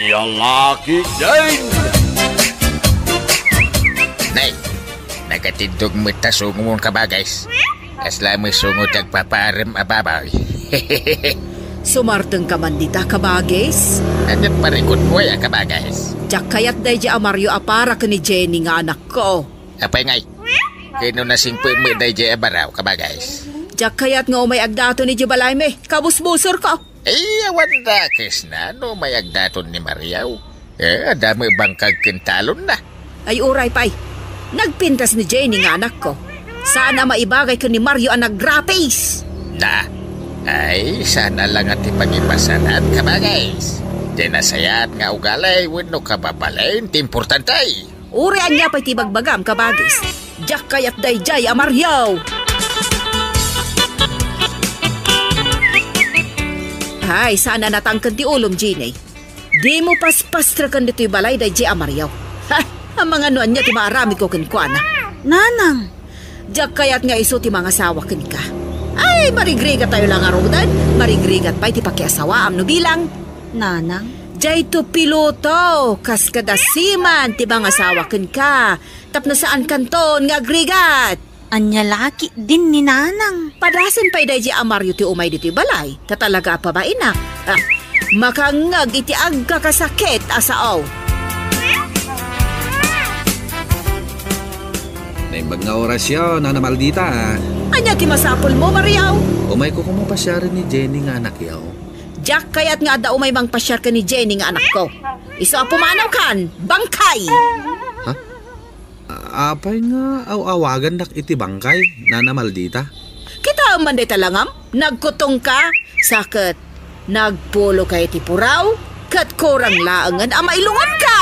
Lalaki din! Nay, nagatindog mo tasong mong kabaguys. Asla mo sungod nagpaparam ababaw. Sumarteng ka man dita, kabagis. Anat parikot mo ya kabaguys. Diyak kayat day di Mario apara ka ni Jenny nga anak ko. Apay ngay? Kino na singpo mo day di abaraw kabaguys. Diyak kayat nga umay agdato ni Jubalay me. Kabusbusor ko. Ay, awan na, Krisna. No may agdaton ni Mariaw. Dami bangkag kintalon na. Ay uray pay. Nagpintas ni Jenny nga anak ko. Sana maibagay ka ni Mario ang nagrapis. Na, ay sana lang at ipagipasanat kabaguys. Di nasayat nga ugalay, wano kababalain, importantay. Urian niya pa'y tibagbagam kabagis. Diyak kayat day jay Mario. Ay, sana natangkan ti ulom, Gine. Di mo paspastrakan dito'y balay day jay Mario. Ha, ang mga nuan niya ti maarami ko kinkwana. Nanang, Diyak kayat nga iso ti mga asawa kin ka. Ay, marigrigat tayo lang arudan. Marigrigat pa'y ti pakiasawa am no bilang. nanang, Jay to piloto, kas kadasiman ti mga asawa kin ka. Tapno saan kanton nga agrigat. anya laki din ni nanang. Padasan pa'y day jay Mario ti umay dito'y balay. Tatalaga pa ba inak? Ah, makangag iti agka kasakit asaaw. Naimbag nga orasyon, Nana Maldita. Anya ti masapol mo, Mariaw? Umay ko kumapasyarin ni Jenny nga anak yaw. Jack kayat nga daw may mang pasyar ka ni Jenny nga anak ko. Iso pumanaw kan, bangkay! Apay nga awagan dak iti bangkay, Nana Maldita. Kita man day talangam, nagkutong ka, sakit. Nagpulo kay ti puraw, kat kurang laangan, amailungan ka!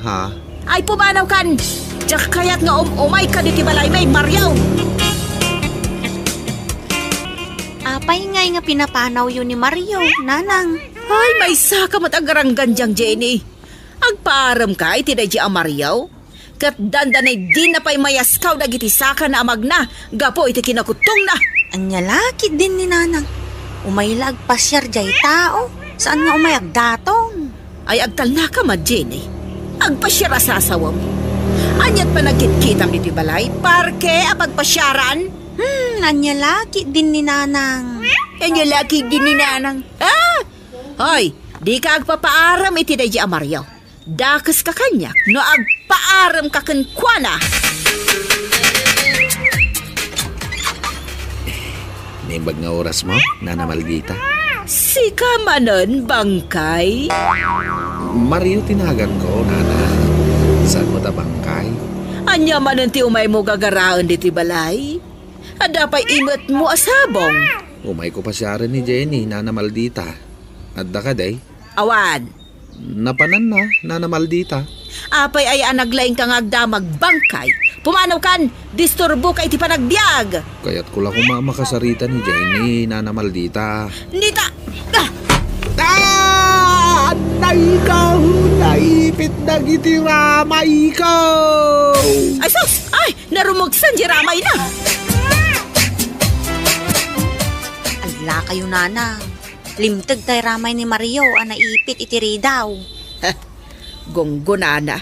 Ha? Ay pumanaw kan, Jack kayat nga umay ka di ti balay may Mariaw. Apay ngay nga pinapanaw yun ni Mario, nanang. Ay, may saka matagaranggan diyang Jenny. Agparam ka, iti day di Mariaw. Kat dandanay di na pa'y mayaskaw na giti saka na amag na. Gapo iti kinakutong na. Anya laki din ni nanang. Umaylag pasyar jay tao. Saan nga umayag datong? Ay agtal na ka ma, Jenny. Agpasyara sa asawam. Anyat pa nagkitkitam diti balay. Parke apagpasyaran. Anya laki din ni nanang. Anya laki din ni nanang. Ah! Hoy, di ka agpapaaram iti day di Mario. Dakas ka kanyak no agpaaram ka kenkwana. Naimbag nga oras mo, Nana Maldita. Sika manon, bangkay? Mario tinagan ko, Nana. Saan mo ta bangkay? Anya manon ti umay mo gagaraan diti balay? Ada pa'y imot mo asabong. Umay ko pasyarin ni Jenny, Nana Maldita. Adda ka day? Awan. Napanan na, Nana Maldita. Apay ay anaglaing kang agdamag bangkay. Pumanaw kan, disturbo kay ti panagbiag. Kaya't ko lang makasarita ni Jenny, Nana Maldita. Nita! Ikaw, naipit na gitirama, ikaw! Ay sus! Ay, narumugsan di ramay na. Ala kayo nanang. Limtag tay ramay ni Mario ang naipit itiri daw. Gonggonana.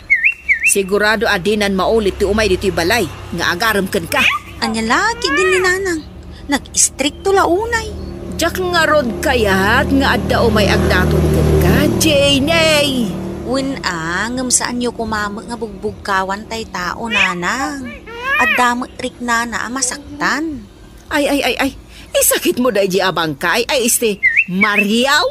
Sigurado adinan maulit ti umay dito balay. Nga agaram ken ka. Anya laki din ni nanang. Nag-istrikto launay. Diyak nga rod kayat nga adda umay agdaton ken ka, Jenny. Win ngam saan nyo kumamag nga bugbugkawan tay tao nanang. At damot rik na masaktan. Ay. Isakit mo day di abangkay. Ay Mariaw?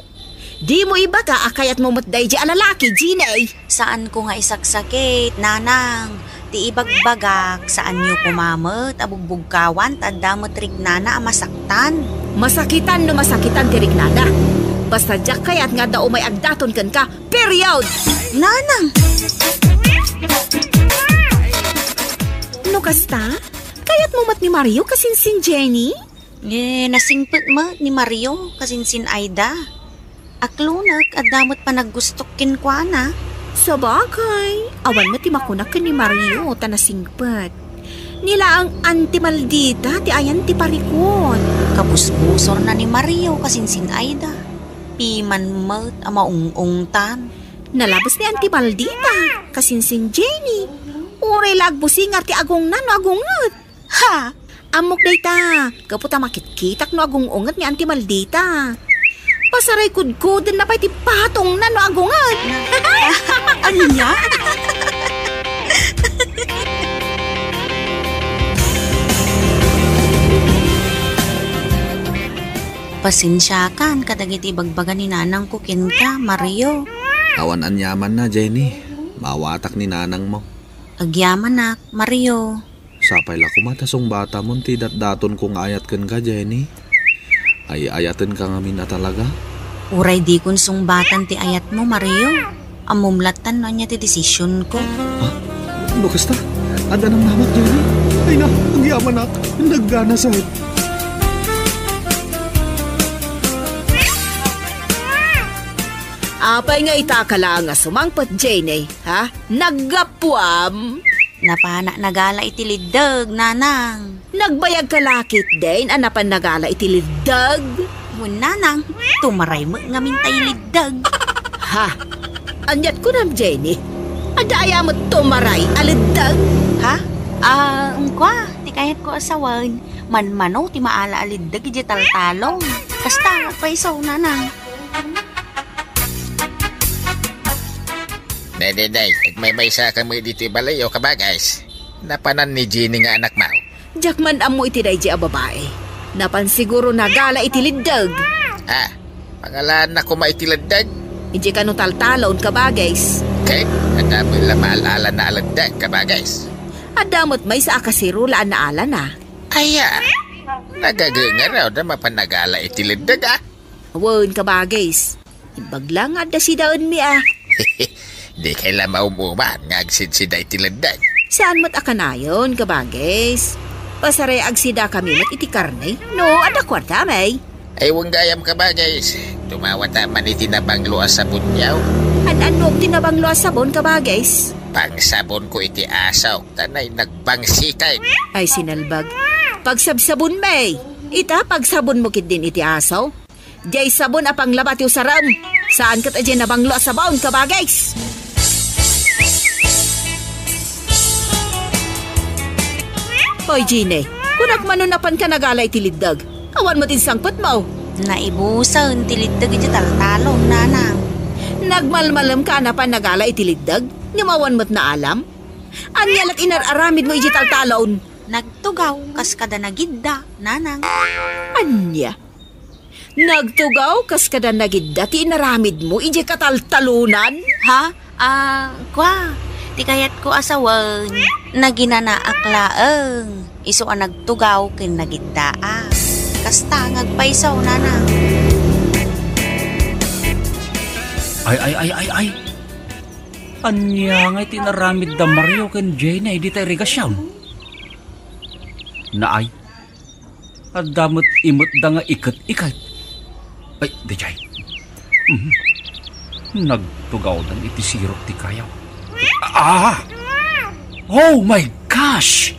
Di mo iba ka akayat mo matday di alalaki, Ginay. Saan ko nga isaksakit, nanang? Ti ibagbagak, saan nyo kumamot, abugbugkawan, tadamot rik nana masaktan. Masakitan no masakitan ti rik nana. Basta diyak kayat nga daw may agdaton ken ka, period. Nanang! No kasta? Kayat mo mat ni Mario kasinsin Jenny? Nasingpot mo ni Mario kasinsin Aida. Aklunag at damot pa naggustokin kwa na. Sa bagay, awan mo ti makunak ka ni Mario tanasingpot. Nila ang Auntie Maldita ti ayan ti parikot. Kabusbusor na ni Mario kasinsin Aida. piman mat amaung-ungtan. Nalabas ni Auntie Maldita, kasinsin Jenny. Uray lagbusingar ti agong na no agungat. Ha? Amok dayta, kaputa makitkitak no agungungat ni Auntie Maldita. Pasaray kudkuden na pa'y ti patong na no agungat. Ano niya? Pasensyakan kadagiti bagbaga ni nanang kukin ka, Mario. Awan anyaman na, Jenny. Mawatak ni nanang mo. Agyaman nak, Mario. Sapay la kumatasong bata mo, ti daton kung ayat kan ka, Jenny. Ay ayatin ka ngamin na talaga. Uray di kun sungbatan ti ayat mo, Mario. Amumlatan no niya ti desisyon ko. Ha? Lukas ta? Ada ng namak, Jenny. Ay na, ang yaman na. Naggana sa'yo. Apay nga itakala nga sumangpat, Jenny, ha? Naggapuam. Napana nagala itiliddag, nanang. Nagbayag kalakit din, anapan nagala itiliddag. Hun, nanang, tumaray mo nga mintay liddag. Ha? Anyat ko nam, Jenny. Adaya mo tumaray, aliddag. Ha? Ungkwa, ti kayat ko asawan. Manmano, ti maala aliddag, iti taltalong. Kasta, paisaw, nanang. Day, may sa kami dito balay o kabagay. Napanan ni Jenny nga anak mo. Jakman amo iti day a babae. Napan siguro nagala itiliddag. Pangalan na ko maitiladdag. Iji ka no taltalon kabagays. Okay, adamay la maalala na aladdag kabagays. Adamot may sa akasirulaan na ala na. Nagaga raw na mapanagala itiliddag Awan kabagays. Ibaglang ada si daon mi Di kaila maumuman nga agsida itiladdag. Saan mo't akanayon kabagays? Pasaray agsida kami mo't iti karne. No, ada kwarta may. Ay wanggayam kabagays. Tumawata man itinabang luas sa bunyaw. Ano tinabang luas sabon kabagays? Pangsabon ko iti asaw. Tanay nagbangsikay. Ay sinalbag. Pagsabsabon may. Ita pagsabon mo kit din iti asaw. Jay sabon apang labat yung saram. Saan kat adyan nabang luas sabon kabagays? Hoy, Gine, kunak manunapan ka nagalay tiliddag. Awan mo din sangpot mo. Naibusan, tiliddag iti taltalong, nanang. Nagmalmalam ka na pa nagalay tiliddag? Ngamawan mo't na alam? Anyalat inararamid mo iti taltalon. Nagtugaw, kas kada nagidda, nanang. Anya? Nagtugaw, kas kada nagidda, ti inaramid mo iti kataltalunan? Ha? Kwa, ti kayat ko asawan. Naginanaaklaeng. Iso ang nagtugaw kin nagiddaa. Kasta ngagpaisaw, nanang. Ay. Anya nga tinaramid da Mario ken Jenny di tayo regasyon. Naay. Adamot imot da nga ikat-ikat. Ay, di jay. Nagtugaw dan iti sirok ti kayaw. Oh my gosh!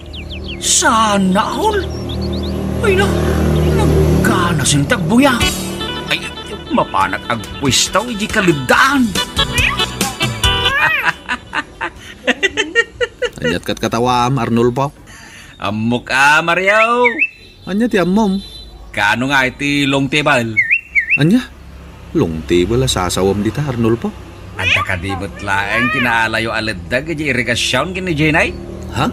Sana all! Ay na, nagkana sing tagbuya. Ay, mapanag agpwistaw iji kalidaan. Anyat kat katawam, Arnulfo. Amok Mario. Anya ti ammom. Kano nga iti long table? Anya? Long table sasawam dita, Arnulfo. Ada kadibot laeng tinaalayo aladdag iji irigasyon kini Jenny? Ha?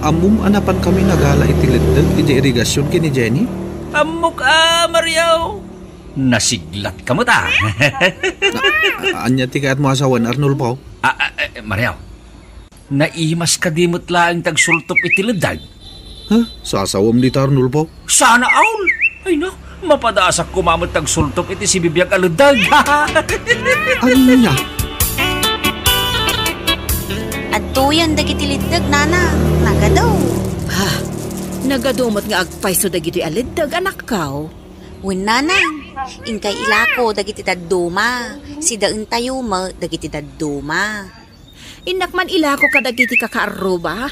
Amum anapan kami nagala itiliddag iti irigasyon kini Jenny? Amok Mario. Nasiglat ka mo ta. Anya ti kaat mo asawan, Arnulfo? Mario. Naimas kadimot laeng tagsultop itiliddag. Ha? Sasawam dita, Arnulfo? Sana all. Ay no, mapadasak kumamot tagsultop iti si bibiyag aladdag. Anya? At tuyan dagitiliddag, nanang. Nagadaw. Ha? Nagadumot nga agpaiso dagito'y aliddag, anak kao. Win, nanang. Inkay ilako dagiti dadduma. Si daun tayo mo dagiti dadduma. Inakman ilako ka dagiti kakaaruba.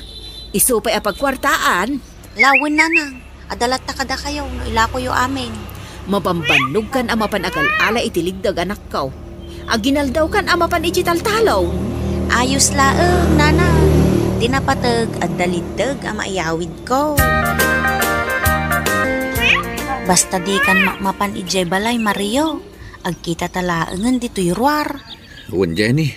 Isupay apagkwartaan. Lawin, nanang. Adalat ta kada kayo no ilako yo amin. Mapambanog kan ama panag-alala itiligdag anak ko. Aginaldaw kan ama pan ijital-talaw. Ayos laeng, nanang. Dinapatag at dalitag ang maiyawid ko. Basta di kan makmapan ijay balay, Mario. Agkita talaangan dito'y ruar. Uwan, Jenny.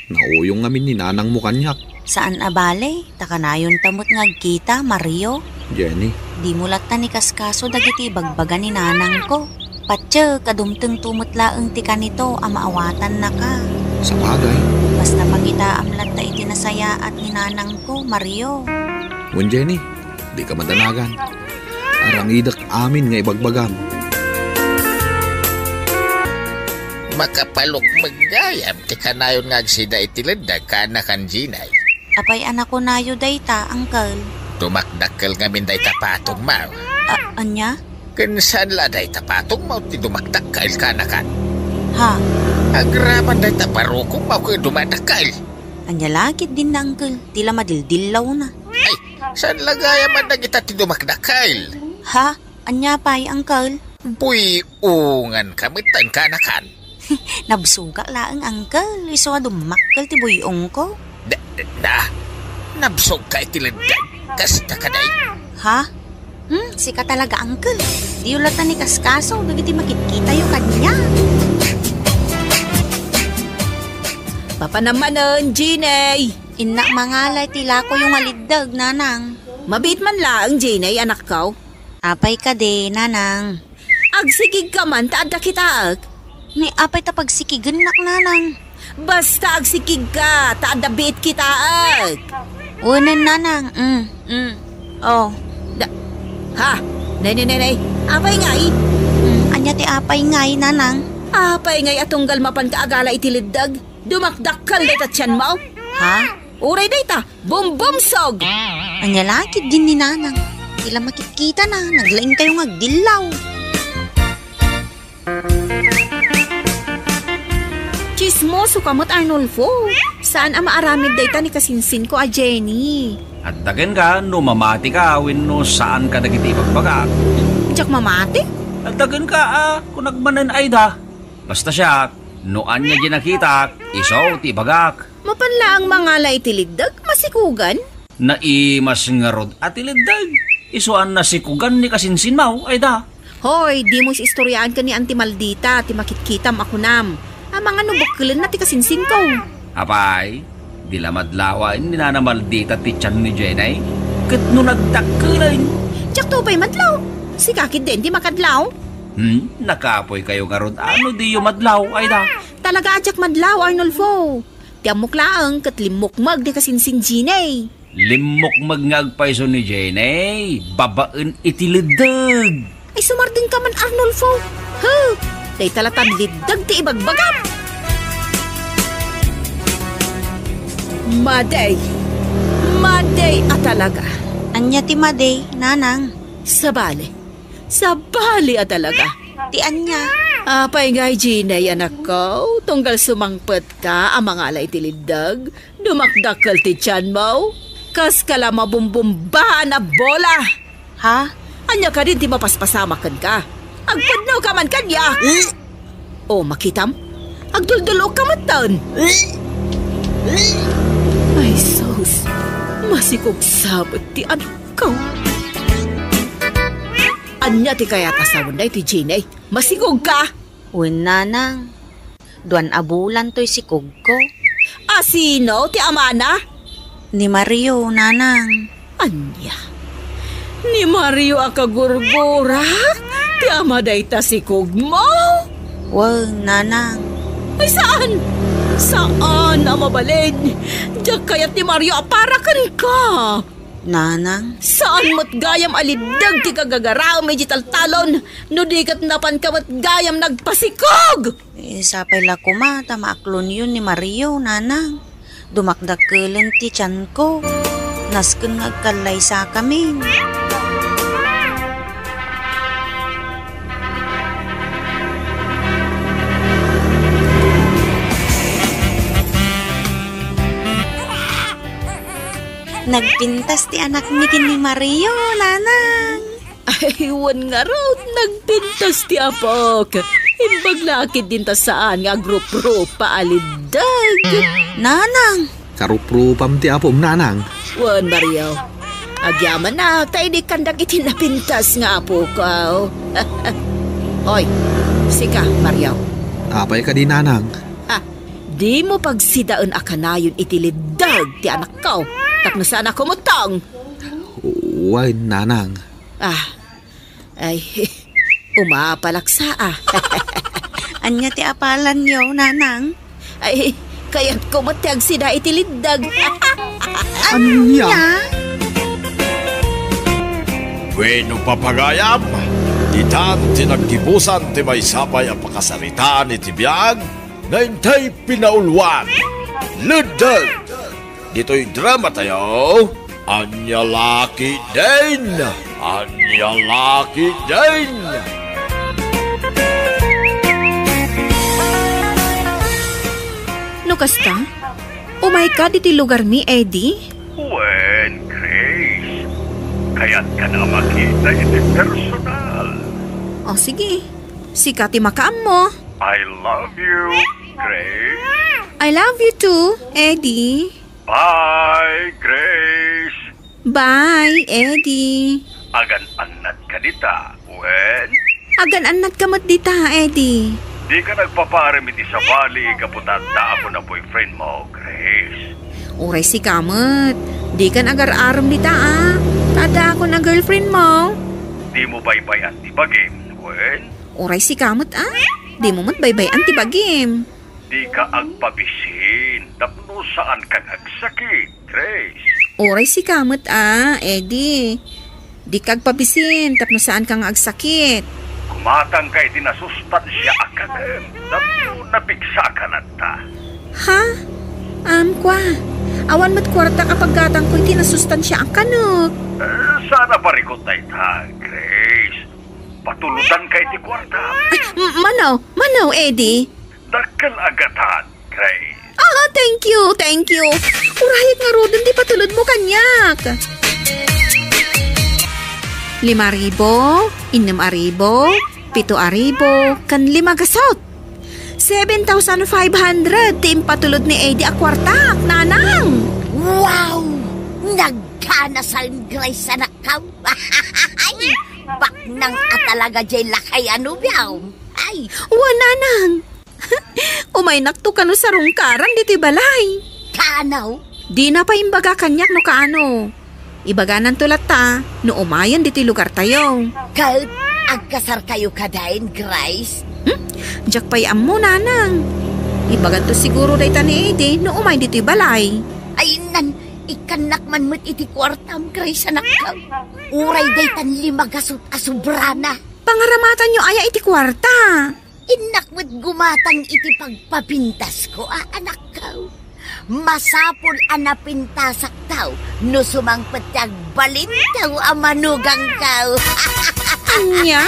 Nauyong ngamin ni nanang mo kanyak. Saan abale? Takanayon tamot nga agkita, Mario. Jenny, Di mulat ta ni kaskaso dagiti bagbaga ni nanang ko. Patse, kadumteng tumutlaeng tika nito ang maawatan na ka. sa bagay. Basta pagita amlat ta iti nasaya at ni nanang ko, Mario. Uwan, Jenny, di ka madanagan. Arangidak amin nga ibagbagam. Makapalok maggayam, ti kanayon nga agsida itilandag ka na kan Ginay. Apay anak ko nayo dayta, uncle. Dumakdakkel nga min day tapatong mau. Anya? Kinsan la day tapatong mau ti dumakdakkel ka na kan. Ha? Agraman day taparukong mau ka dumadakkel. Anya lagit din na, uncle. Tila madildilaw na. Ay, saan lagaya man na kita ti dumakdakkel? Ha? Anya pa'y, uncle? Buyungan kamitan ka na kan. Nabsuga laang, uncle. Iso nga dumakkel ti buyong ko. Nabsog ka itilandag. Kasta ka day. Ha? Sika talaga, uncle. Di ulat na ni kaskaso. Nagiti makikita yung kanya. Papa namanon, Ginay. Inak mangalay tila ko yung aliddag, nanang. Mabit man lang, Ginay, anak ko. Apay ka de, nanang. Agsigig ka man, taad ka kita. Ni apay ta pagsikigan nak, nanang. Basta agsikig ka, taad na bit kita. Unan, nanang. Oh. Ha? Nay. Apay ngay. Anya ti apay ngay, nanang. Apay ngay atunggal mapan ka agala itiliddag. Dumakdakkal day tatyan mo. Ha? Uray day ta, bum-bum-sog. Anya lakit din ni nanang. Tila makikita na, naglaing kayo ngagdilaw. Chismoso kamot, Arnulfo. Saan ang maaramid day ta ni kasinsin ko a Jenny? At dagan ka, no mamati ka, wenno saan ka dagiti ipagbaga. Diyak mamati? At dagan ka, kung nagmanan ay da. Basta siya, noan niya ginakita, isaw ti bagak. Mapanla ang mga laitiligdag, masikugan? Naimas nga rod at ilindag. Isuan na sikugan ni kasinsin mo, ay da. Hoy, di mo istoryaan ka ni Auntie Maldita, ti makitkitam ako nam. Ang mga nubukilan na ti kasinsin ko. Apay, di lamadlawain ni Nana Maldita ti tiyan ni Jenay. Kat no nagdakkilan. Tiyak to ba'y madlaw? Si kakit din, di makadlaw? Nakapoy kayo nga rod. Ano di yung madlaw, ay da. Talaga atyak madlaw, Arnulfo. Ti amok kat limukmag di kasinsin Ginay. Limok magngagpaiso ni Jenay. Babaen itilidag. Ay sumardin ka man, Arnulfo. Day talatan lidag ti ibagbagam. Maday talaga. Anya ti maday, nanang. Sabali talaga. Ti anya. Apay ngay, Ginay, anak ko. Tunggal sumangpet ka, ang mga alay tilidag. Dumakdakal ti tiyan mo. Kas kala mabumbumbahan na bola. Ha? Anya ka rin, di mapaspasamakan ka. Agpadnaw ka man kanya. O, makitam? Agduldulo ka matan. Ay, sus. Masikog sabot ti anak ko. Anya ti kaya tasawon na ti Ginay. Masikog ka. Uwan, nanang. Duan abulan to'y sikog ko. Sino? Ti amana? Ni Mario, nanang. Anya? Ni Mario akagurgura? Ti amaday ta sikog mo? Wow, nanang. Ay, saan? Saan na mabalin? Diyak kaya't ni Mario aparakan ka. Nanang? Saan mo't gayam alibdag ti kagagaraw may talon? No dikat napan ka mo't gayam nagpasikog! Sapay la kuma, tamaaklon yun ni Mario, nanang. Dumakdakilan ti tiyan ko. Nasken ngagkalay sa kami. Nagpintas ti anak ni Mario, nanang. Aywan nga raw, nagpintas ti apok. Imbag lakid din ta saan nga grup-grup paalidag. Nanang, Karuprupam ti apom nanang. Wan, Mariaw. Agyaman na, tayo di kandag itinapintas nga po ka. Oy, sika, Mariaw. Apay ka di nanang. Di mo pagsidaan akanayon itilidag ti anak ko. Tapno sana kumutang. Uway nanang. Ay, umapalaksa anya ti apalan niyo, nanang? Ay, kaya't kumutag sida itilidag. Anya? Bueno papagayam, itan tinagkibusan ti may sapay ang pakasarita ni Tibiyag, na intay pinaulwan. Ludod! Dito'y drama tayo. Anya laki din! Anya laki din! No kasta? Umay ka diti lugar mi, Eddie? Wen, Grace. Kaya't ka na makita iti personal. O sige, sikati makaam mo. I love you, Grace. I love you too, Eddie. Bye, Grace. Bye, Eddie. Agan-anad ka dita, Wen. Agan-anad ka mat dita, Eddie. Di ka nagpaparamid sa bali kaputanda ako na boyfriend mo, Grace. Uray si kamat. Di ka nagar-aram dita Tada ako na girlfriend mo. Di mo baybayan di bagim, Wen. Uray si kamat Di mo mat baybayan ti bagim. Di ka agpabisin, tapno saan ka nagsakit, Grace. Uray si kamat Eddie. Di kag pabisin tapno saan kang agsakit. Kumatang kay dinasustansya akadem, tapno napigsa ka na ta. Ha? Kwa. Awan mat kwarta kapag gatang ko'y tinasustansya ang kanok. Sana parikot na ita, Grace. Patuludan kay ti kwarta. Manaw, Eddie. Dakal agatan, Grace. Thank you. Urayag nga rodon di patulod mo kanyak. 5,000, 6,000, 7,000, kan 5 gasot. 7,500 ti impatulod ni Eddie a kwartak, nanang. Wow! Nagkanasan Grace sa nakaw. Ay! Baknang atalaga jay lakay ano biyaw. Ay! Nanang. Umay nakto ka no sa rungkaran diti balay. Kanaw? Di na pa imbaga kanyak no kaano. Ibaganan tulat ta, no umayan diti lugar tayo. Kahit agkasar kayo kadain, Grace? Diyak payam mo, nanang. Ibagan to siguro day ta ni Eddie, no umay diti balay. Ay nan, ikanak man mo't iti kwartam, Grace, anak ka. Uray day tan 5 gasot asubrana. Pangaramatan nyo aya iti kwarta. Inak mo't gumatang iti pagpapintas ko, anak ka. Masapol anapintasak tao, no sumangpet balin tao amanugang ka. Anya?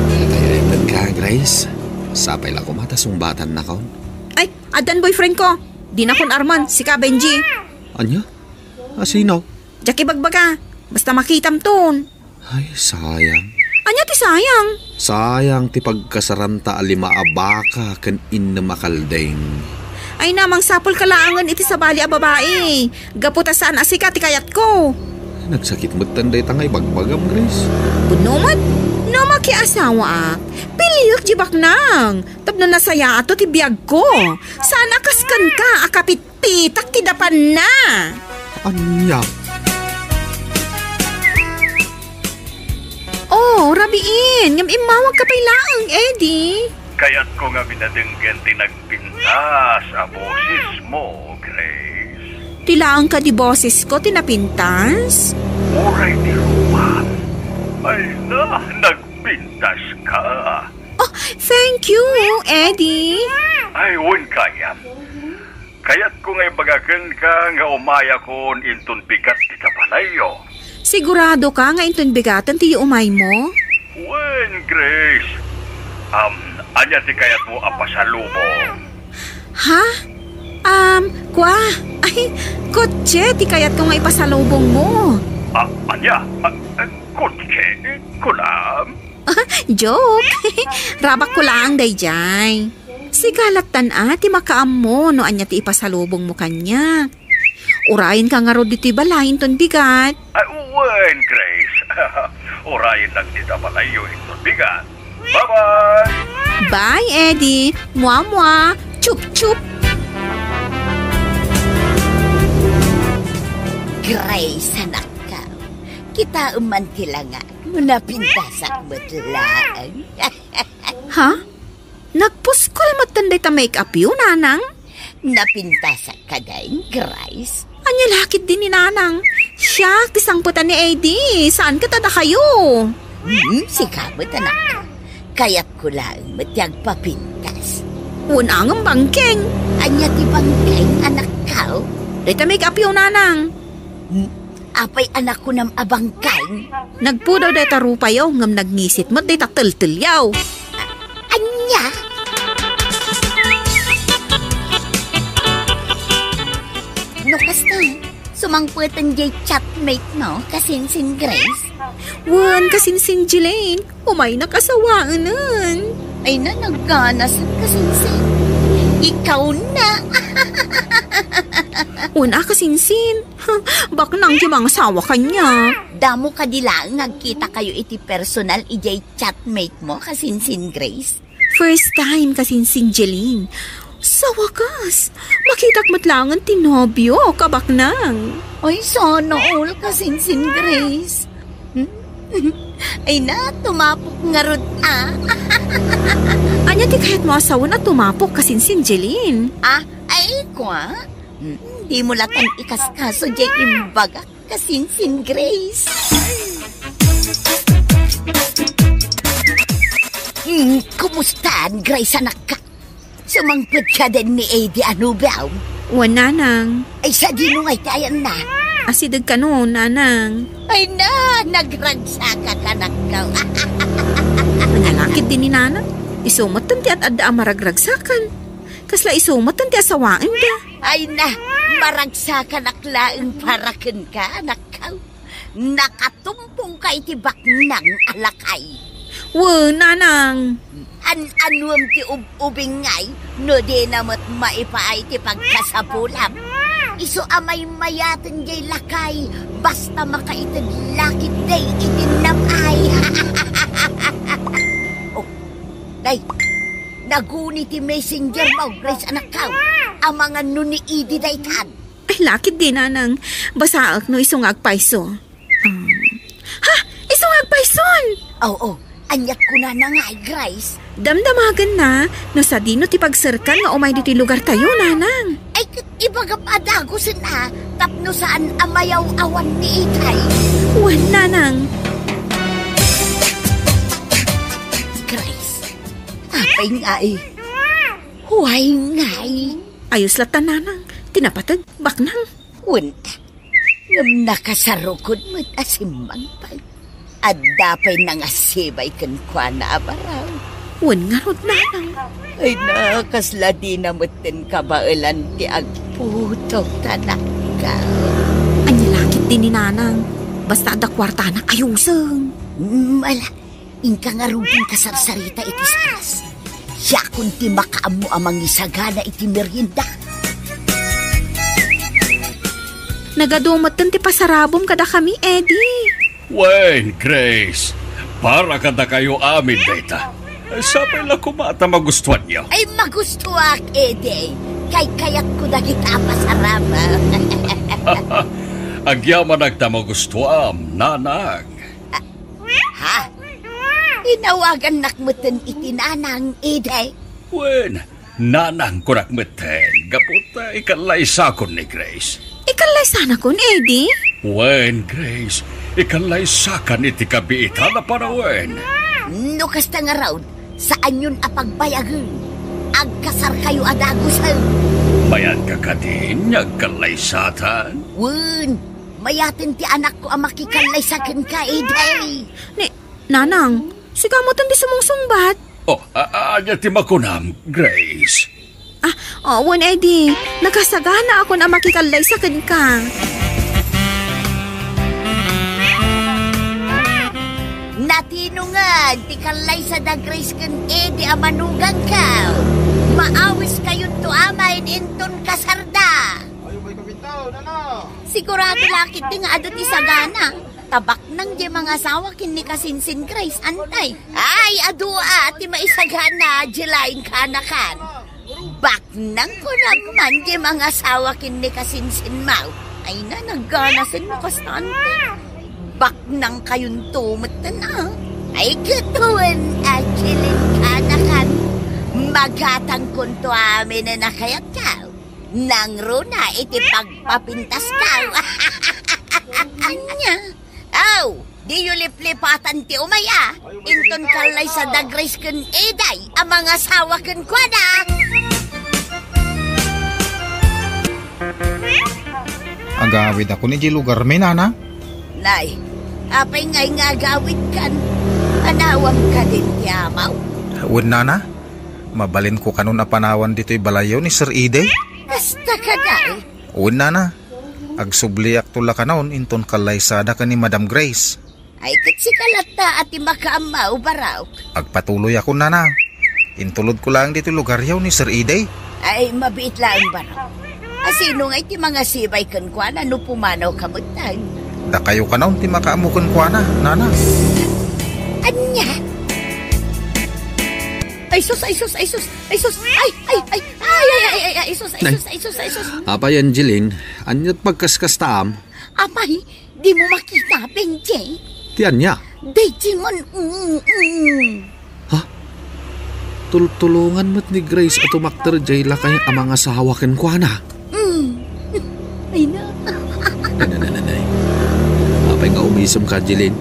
Tayo ka, Grace. Sapay lang kumatasong batan na kaon. Ay, adan boyfriend ko. Di na kon Arman, si ka Benji. Anya? Sino? Diyak ibagbaga, basta makitam ton. Ay, sayang. Anya ti sayang? Sayang ti pagkasaranta alima abaka kan inna makaldeng. Ay namang sapol kalaangan iti sa bali a babae. Gaputa saan asika ti kayat ko. Nagsakit mo tanday tangay bagbagam, Grace. Punumat, no makiasawa Piliyok jibak nang. Tapno nasaya ato ti biyag ko. Sana kaskan ka akapit-pitak ti dapan na. Anya? Oh, rabiin. Ngam imawag ka pailaang, Eddie. Kaya't ko nga binadenggen tinagpintas a boses mo, Grace. Tilaang ka di boses ko, tinapintas? Uray ni Roman. Ay na, nagpintas ka. Oh, thank you, Eddie. Ay, wun kaya. Kaya't ko nga ibagagan ka nga umaya kon intun bigat ti tapalayo. Sigurado ka nga intun bigatan ti umay mo? Wen, Grace. Anya ti kayat mo apasalubong. Ha? Kwa? Ay, kotse, ti kayat ko nga ipasalubong mo. Anya? Kunche? Kulam? Joke. Rabak ko lang, dayjay. Sigalat tan ti makaam mo no anya ti ipasalubong mo kanya. Urayin ka nga ro dito'y balahin ton bigat. Wen, Grace. Urayin lang dita palayo itong bigat. Bye-bye! Bye, Eddie. Mua-mua. Chup-chup. Grace, anak ka. Kita umantilangan mo na pintasak matlaan. Ha? Nagpuskol matanday ta make-up yun, nanang? Napintasak ka din, Grace. Anya lakit din ni nanang. Siya, tisangputan ni Eddie. Saan ka tada kayo? Si kamot, anak ka. Kaya't ko lang matyag papintas. Unang ang bangkeng. Anya ti bangkeng, anak ka. Dito make-up yun, nanang. Apay anak ko nam abangkeng. Nagpudaw day tarupa yaw, ngam nagngisit mo day tatil-til yaw. Anya? No, kasta, sumangputan jay chatmate no, kasinsin Grace. Wan, kasinsin Jelaine. Umay nakasawaan nun. Ay na, nagganas kasinsin. Ikaw na. Una kasinsin. Bak nang di mga asawa kanya. Damo ka dila, nagkita kayo iti personal ijay chatmate mo, kasinsin Grace. First time kasinsin Jeline. Sa wakas, makitak matlangan tinobyo, kabak nang. Ay, sana all kasinsin Grace. Ay na, tumapok nga rod Anya di kahit mo asawa na tumapok kasinsin Jeline. Ay kwa. Di mo latan ikaskaso jay imbaga kasinsin Grace. Kumustahan, Grace, anak ka? Sumangpit ka din ni Eddie Anubaw. Wana nang. Ay, sa dinungay tayan na. Asidag ka no, nanang. Ay na, nagragsakan anak ka. Nanalakit din ni nanang. Isumat tanti at adda maragragsakan. Kasla isumat tanti asawaan da. Ay na, maragsakan aklaang parakan ka, anak ka. Nakatumpong ka itibak ng alakay. Nanang. Anuam ti ubing ngay, no di namat maipaay ti pagkasapulam. Iso amay mayaten jay lakay, basta makaitag lakit day itinamay. Oh, day, naguni ti messenger mo, Grace, anak ka. Ang mga nuni idi day tan. Ay, lakit din, nanang. Basaak no isong agpaiso. Ha? Isong agpaison! Oo, anyat ko na nga, Grace. Damdamagan na, no sa dino ti pagsirkan nga umay diti lugar tayo, nanang. Ay, ibagap adagusin na, tapno saan amayaw awan ni Itay. Wan, nanang. Grace, apay nga eh. Huway nga eh. Ayos latan, nanang. Tinapatag, baknang. Wanta, ngam nakasarukod mo't asimang pag. At dapay nang asibay kan kwa na abaraw. Wan nga rod, nanang. Ay nakasla di namutin kabailan ti agputok tanak ka. Anya lakit din ni nanang. Basta ada kwarta na ayusang. Mala, inka nga rubin kasarsarita iti saras. Siya kung ti makaamu amang isagana iti merienda. Nagadumatan ti pasarabom kada kami, Eddie. Wen, Grace. Para kada kayo amin, data. Sapay lang kumata magustuhan niyo. Ay magustuak, Ede. Kay kayat ko na kita pasarama. Agyaman nagtamagustuhan, nanang. Ha? Inawagan nakmutin itinanang, Ede. Wen, nanang kurakmeten. Gaputa ikalay sakon ni Grace. Ikalay sana kun, Eddie. Wen, Grace. Ikalay sakan iti kabiita na parawen. No kasta nga raw, saan yun apagbayagan? Agkasar kayo adagusan. Bayan ka ka din, nagkalay satan. Wen, mayatin ti anak ko ang makikalay sakin ka, Ede. Nanang, sigamutan di sumungsungbat. Oh, anya ti makunam, Grace. Wan, Eddie. Nakasagana ako na makikalay sakin ka. tinungan, ti kalay sa da Grace ken Eddie amanugang ka. Maawis kayon to amain inton kasarda. Sigurado lakit di nga ado ti sagana. Tabak nang di mga asawa kini kasinsin Grace antay. Ay, adua ti maisagana jilain kanakan. Bak nang kunag man di mga asawa kini kasinsin mau. Ay na, nagganasin mo kastante. Bak nang kayon tumatan na. Ay katuan, agilin kanakan. Magatang kunto amin na nakayat ka. Nang runa, iti pagpapintas ka. Anya? Aw, di yulip-lipatan ti umaya. Inton kalay sa da Grace ken Eday, ang mga asawa ken kwada. Agawid ako ni lugar may nana. Nay, apay ngay nga agawid kan. Panawang ka din ti amaw. Uwan nana, mabalin ko kanon na panawan dito'y balayo ni Sir Ide. Basta ka day. Uwan nana, agsubliak tula kanon inton kalaysada ka ni Madam Grace. Ay kitsi kalata at makaamaw baraw. Agpatuloy ako nana. Intulod ko lang dito lugar yaw ni Sir Ide. Ay mabiit lang baraw. Asino nga iti mga sibay kan kwa na no pumanaw kamutan. Da kayo kanon ti makaamukon kwa na, nana. Anya? Ay sus, ay sus, ay sus, ay sus, ay sus, ay sus. Apay Angeline, anyat pagkaskastaam. Apay, di mo makita, Benjay. Tiyan niya. Benjay man, Ha? Tulungan mo't ni Grace at umakter jay lakay ang mga sahawakan kwa na. Ay na. Nanananay. Apay nga umisom ka, Angeline.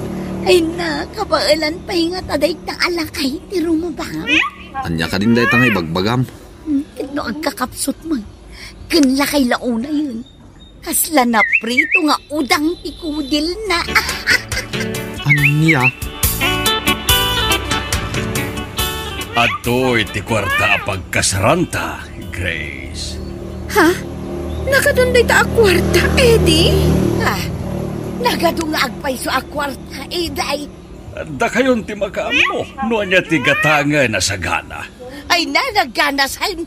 Ay na, kabailan pa nga taday na alakay, tiro mo ba? Anya ka din dahi tangay bagbagam. Kano ang kakapsot mo? Kanla kay launa yun. Kasla na prito nga udang tikudil na. Anya? Ato iti kwarta pagkasaranta, Grace. Ha? Nakadunday ta akwarta, Eddie? Ha? Nagadong nga agpay so akwarta, Eday. Da kayon ti makaamo, no anya ti gatanga na sagana. Ay na, nagganas ay.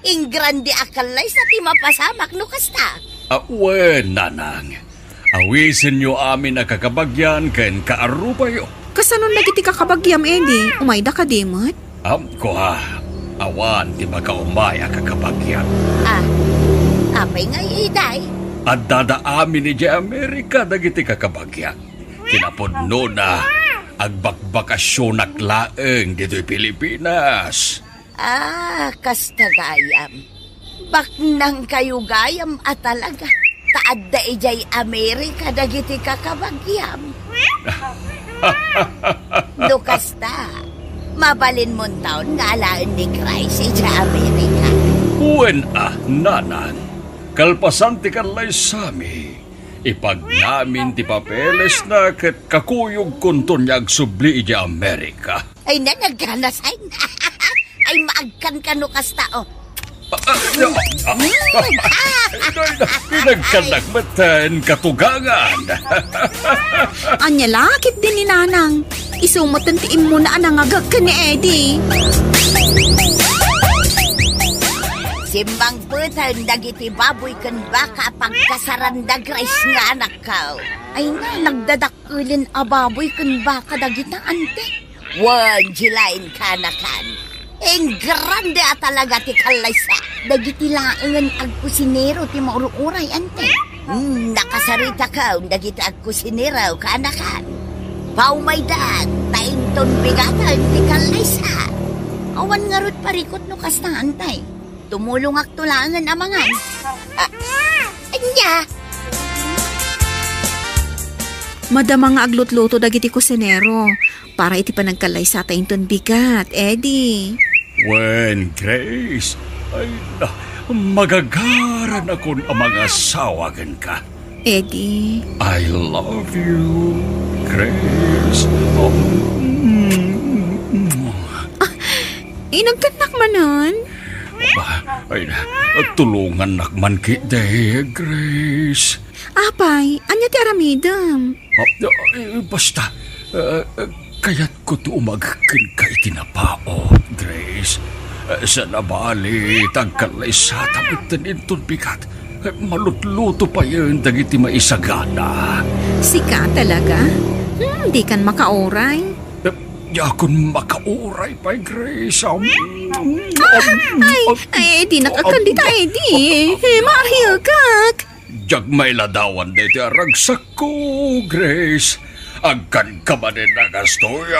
Ingrande akalay sa ti mapasamak no kasta. Awen, nanang. Awisin nyo amin na kakabagyan ken kaarubayo. Kasanon lagi ti kakabagyam, Eddie? Umayda ka dimot? Ko ha, awan ti makaumaya kakabagyan. Apay nga Eday. At dadaamin ni Jay Amerika dagiti kakabagyan. Kinapudno na agbakbakasyon naklaeng dito'y Pilipinas. Kasta gayam. Baknang kayo gayam at talaga. Taadda ijay Amerika dagiti kakabagyam. Do kasta. Mabalin mon taon nga alaan ni Christ ijay Amerika. Uwen nanang. Kalpasan ti kalay sami. Ipag namin ti papeles na ket kakuyog kunton niya agsubli ija Amerika. Ay na, nagkanasan. Ay maagkan ka no kasta o. Pinagkanagmatan katugangan. Anya lakit din ni Nanang. Isumutan ti imo na anangagag ka ni Eddie. Simbang putan dagiti baboy kan baka pagkasaranda Grace nga anak ka. Ay na, nagdadakulin a baboy kan baka dagita ante. Wan, jilain kanakan. Eng grande a talaga ti kalaysa. Dagiti laangan agkusinero ti mauruuray ante. Nakasarita ka dagiti agkusinero kanakan. Paumaydan, tainton bigatan ti kalaysa. Awan nga rot parikot no kasta antay. Tumulong aktulangan amangan. Anya? Madama nga aglutluto dagiti kusinero para iti panagkalay sa tainton bigat, Eddie. When Grace, ay na, magagaran akon ang mga sawagan ka. Eddie. I love you, Grace. Inagkanak manon? Ay, tulungan nakman kita, Grace. Apay, anya ti aramidam? Basta, Kaya't ko tuumagkin ka itinapaot, Grace. Sa nabali, tagkalay sa tabitan inton bigat. Malutluto pa yun, dagiti maisagana. Sika talaga? Di kan makauray. Yakon makauray pa, Grace. Ay, di nakakan di tayo di. Maril kak. Jag may ladawan de ti aragsak ko, Grace. Agkan ka ba din nagastoy?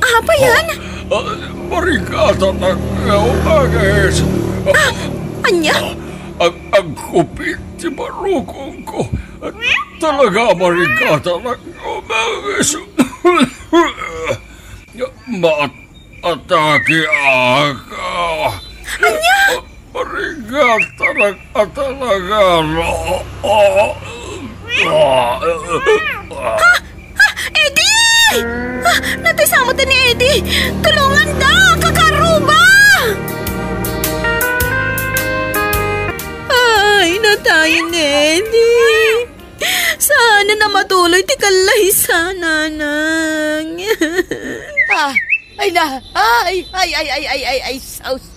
Apa yan? Marikata na Grace. Anya? Ang kupit ti barukong ko. Talaga marikata na Grace. Atake ako. Anya? Marigata na talaga. Eddie! Natisama ta ni Eddie! Tulungan da! Kakaruba! Ay, natayin ni Eddie! Sana na matuloy ti kalay sa nanang. Ay, saus.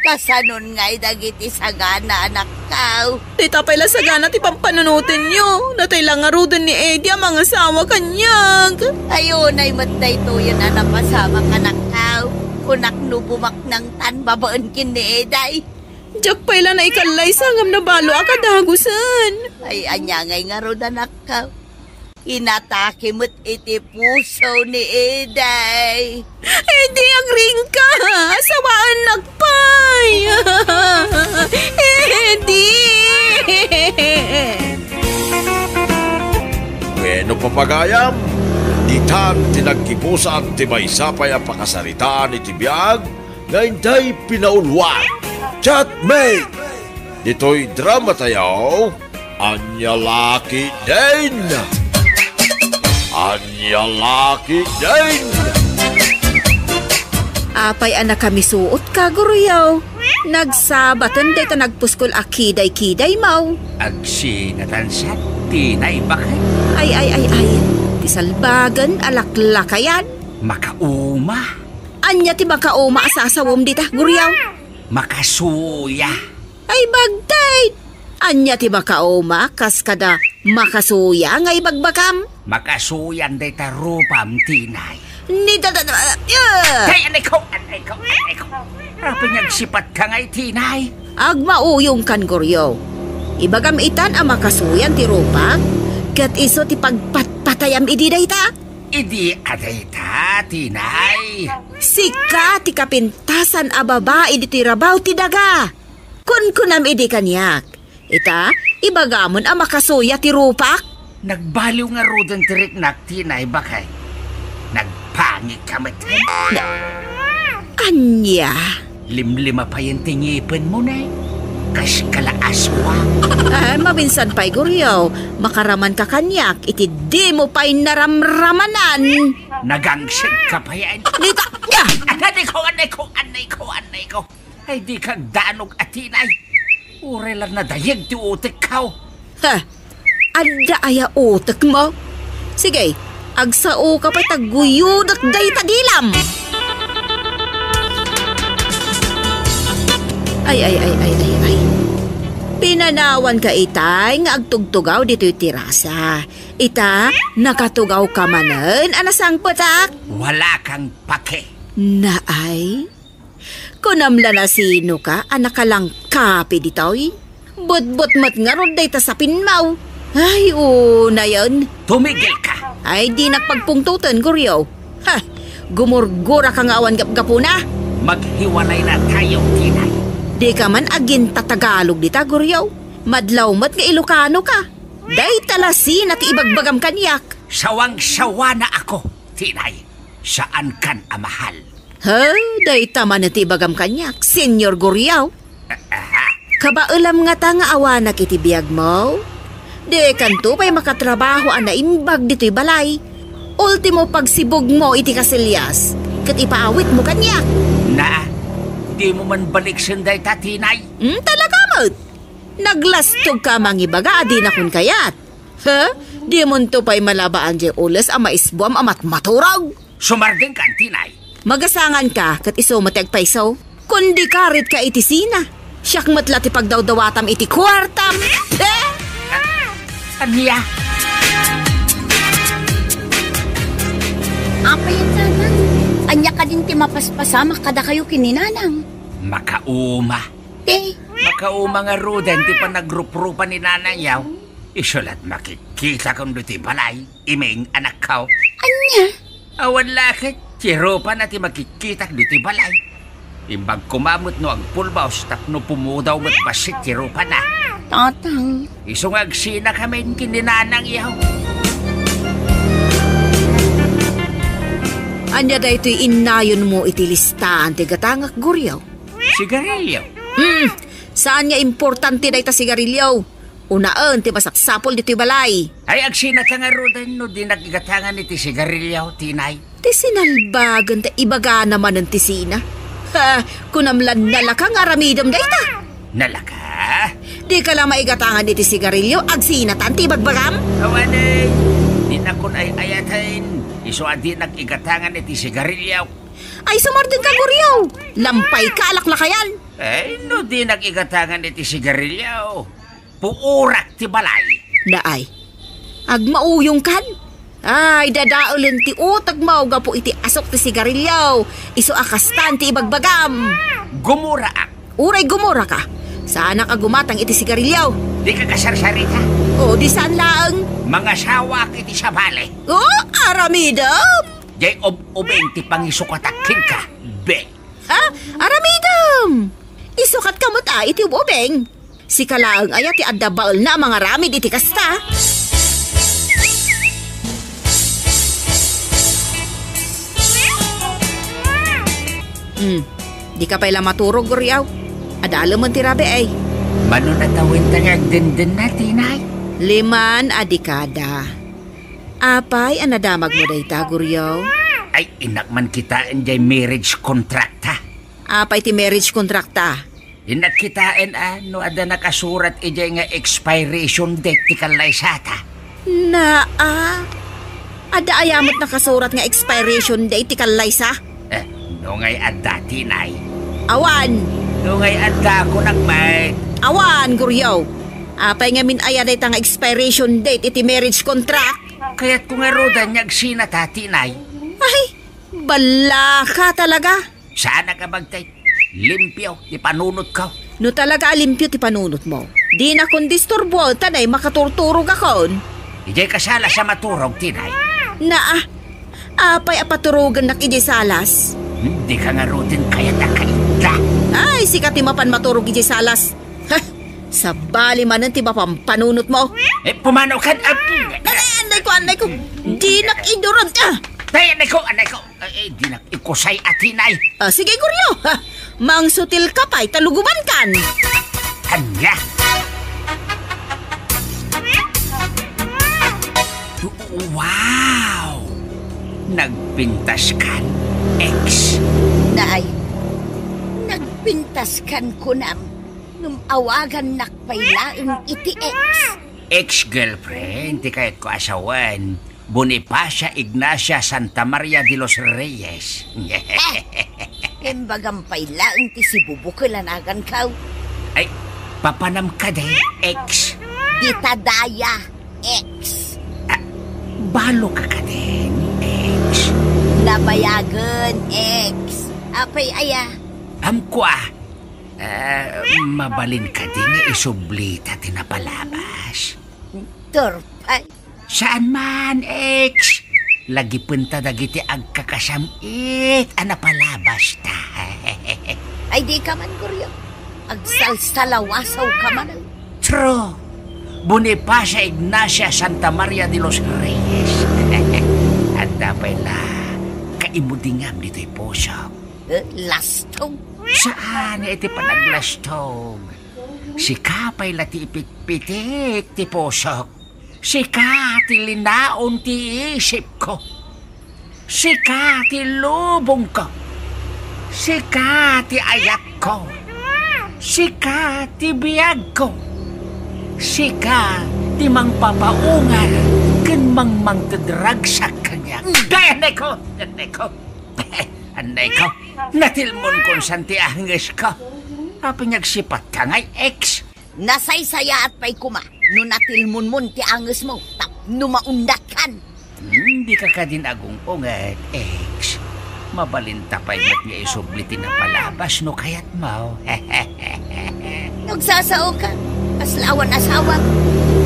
Kasanon nga'y dagiti sagana, anak kao. Di tapay lang sagana ti pampanunutin nyo. Natay lang nga rudon ni Eddie ang mga asawa kanyag. Ayun ay matay to yan na napasama ka, anak kao. Kunak nubumak ng tan, babaan kin ni Eday. Diyak pa'y lang na ikalay sangam na balo akadagusan. Ay, anyangay nga ron, anak kao. Inatake mo't iti puso ni Eday. Eddie, agring ka! Sawaan nagpay! Eddie! Bueno, papagayam, ditan tinagkipusan ti maysapay ang pakasaritaan ni Tibiyag na hindi pinaulwan. Chatmate! Dito'y drama tayo, Anya Laki din! Anya Laki din! Apay anak kami suot ka, Guriyaw. Nagsabatan day ta nagpuskol akiday-kiday mau. Agsi natansat, tinay bakit? Ay. Ti salbagan alaklakayan. Makauma. Anya ti makauma asasawom dita, Guriyaw. Makasuya. Ay bagtay. Anya ti makauma kas kada makasuya ngay bagbakam. Makasuyan day tarupam, tinay. Ni Kay anay ko. Rapin nagsipat ka ngay, tinay. Agmauyong kan, Guriyaw. Ibagam itan ang makasuyan ti rupak. Kat iso ti pagpatpatayam idi dayta. Idi aday ta, tinay. Sika ti kapintasan a babae di ti rabaw ti daga. Kunam idi kanyak. Ita, ibagamon ang makasuya ti rupak. Nagbaliw nga rodan tiriknak, tinay, bakay. Nagpangit ka matin. Anya? Limlima pa yung tingipin mo, nay. Kas kalaaswa. Mabinsan pa'y, Guriyaw. Makaraman ka kanyak, iti di mo pa'y naramramanan. Nagangsig ka pa yan. Nita! Anay ko. Ay, di kang danog atinay. Ure lang na dayag ti utik kao. Adda aya utak mo. Sige, agsao ka pa'y taguyudak day tadilam. Ay. Pinanawan ka itay nga agtugtugaw dito'y tirasa. Ita, nakatugaw ka manen, anasang patak? Wala kang pake. Naay? Kunamla na sino ka, anak ka lang kapi dito'y? But mat nga ron day ta sa pinmaw. Ay, na yun. Tumigil ka. Ay, di nakpagpungtutan, Guriyaw. Gumurgura kang awan gapgapuna. Maghiwalay na tayo, tinay. Di ka man agin tatagalog dita, Guriyaw. Madlawmat nga Ilocano ka. Day talasin at ibagbagam kanyak. Sawang-sawa na ako, tinay. Saan kan amahal? Day tama na tibagam kanyak, Senyor Guriyaw. Kabaulam nga ta nga awanak iti biyag mo. Di kanto pa'y makatrabaho ang naimbag dito'y balay. Ultimo pagsibog mo iti kasilyas, kat ipaawit mo kanyak. Na, di mo man balik sinday tatinay. Talaga mo. Naglastog ka mangibaga, adi na kun kayat. Ha? Di mo to pa'y malabaan di ulas ang maisbuam amat maturag. Sumarding ka, tinay. Magasangan ka, kat iso matag paiso. Kundi karit ka iti sina. Siyak matla ti pagdawdawatam iti kwartam. Anya? Apa yan, Nanang? Anya ka din ti mapaspasama kada kayo kininanang. Makauma. Makauma nga ruden ti panagruprupan ni nanay yaw. Isulat makikita kong duti balay. Iming anak kaw. Anya? Awan lakit. Tirupa na ti makikita duti balay. Imbag kumamot no ang pulbaos tapno pumudaw mo't basit tirupa na. Tatang. Isungagsina kami kininanang yaw. Anya da ito'y inayon mo iti listahan ti gatangak guryaw. Sigarilyo. Saan nga importante da ita sigarilyo? Unaan ti masaksapol dito'y balay. Ay agsina ka nga rodan no di nagigatangan iti sigarilyo, tinay. Ti sinalbagan ta ibaga naman ng tisina. Ha, kunamlan nalaka nga ramidam da ita. Nalaka? Di ka lang maigatangan iti sigarilyo, agsinatan ti bagbagam. Awanay, di na kun ay ayatain. Iso adi nagigatangan iti sigarilyo. Ay sumardin ka guryaw. Lampay ka alaklakayan. Ay no di nagigatangan iti sigarilyo. Puurak ti balay. Naay, agmauyong kan. Ay, dadaulin ti utag mo po iti asok ti sigarilyo. Iso akastan ti ibagbagam. Gumura ak. Uray gumura ka. Sana ka gumatang iti sigarilyo. Di ka kasarsarita. O, di saan laang? Mga sawa iti sa bale. Oh, aramidam. Jay ubeng ti pangisukatakin ka. Be. Ha? Aramidam. Isukat ka mo ta iti ubeng. Si kalaang aya ti adda baol na mga ramid iti kasta. Di ka pala maturog, guryaw. Adalo mo tirabe ay. Mano natawin tangag din na, tinay? 5 adikada. Apay, anadamag mo dayta, guryaw? Ay, inakman kitain jay marriage contract, ha? Apay ti marriage contract ta. Inakkitain, no ada nakasurat ijay nga expiration date ti kalaysata. Ada ayamot nakasurat nga expiration date ti kalaysa? No ngay adda, tinay. Awan! No ngay adda ko nagmay. Awan, guryaw. Apay nga min aya dayta nga expiration date iti marriage contract. Kaya't kung nga rodan niyag sinata, tinay. Ay, bala ka talaga. Sana ka bagtay. Limpyo, ti panunot ka. No talaga limpyo ti panunot mo. Di na kung disturbo, tanay makaturturog akon. Ijay kasala sa maturog, tinay. Apay apaturugan nak ijay salas. Hindi ka nga rutin kaya na kaita. Ay, sikat ti mapan maturog ijay salas. Ha, sa bali manan ti mapampanunot mo. Pumanaw ka. Anday ko. Di nak idurod. Anday ko. Di nak ikusay at tinay. Sige, kuryo. Mang sutil ka pa'y taluguban kan. Kanya. Wow! Nagpintas kan, ex. Naay, nagpintas kan ko nam. Nung awagan nakpailaang iti ex. Ex-girlfriend, di kahit ko asawan. Bonifacia Ignacia Santa Maria de los Reyes. Kembagang pailaang ti si bubukilanagan ka. Ay, papanam ka de, ex. Ditadaya, ex. Balo ka din, ex. Nabayagan, ex. Apay aya. Amkwa. Mabalin ka din nga isublita tinapalabas. Turpay. Saan man, ex? Lagi punta dagiti agkakasamit anapalabas ta. Ay di ka man, kuryo. Agsalsalawasaw ka man. True. Bonifacia Ignacia Santa Maria de los Reyes. At dapat la, kaimudingam dito'y pusok. Lastog? Saan iti panaglastog? Si kapay la ti ipitpitik ti pusok. Si ti linaon ti isip ko. Si ti lubong ko. Si ti ayak ko. Si ti biyag ko. Sika, ti mang papaungal, kan mang tedragsak kanya. Gaya, Neko! Anay ko, natilmon kon santi ahngis ko. Apinagsipat ka ngay, ex. Nasaysaya at pa'y kuma, no natilmun ti anges mo, tapno maundat kan. Hindi ka din agong ungat, ex. Mabalinta pa'y ba't nga isublitin na palabas, no kaya't mau. Nagsasao ka, aslawan asawa.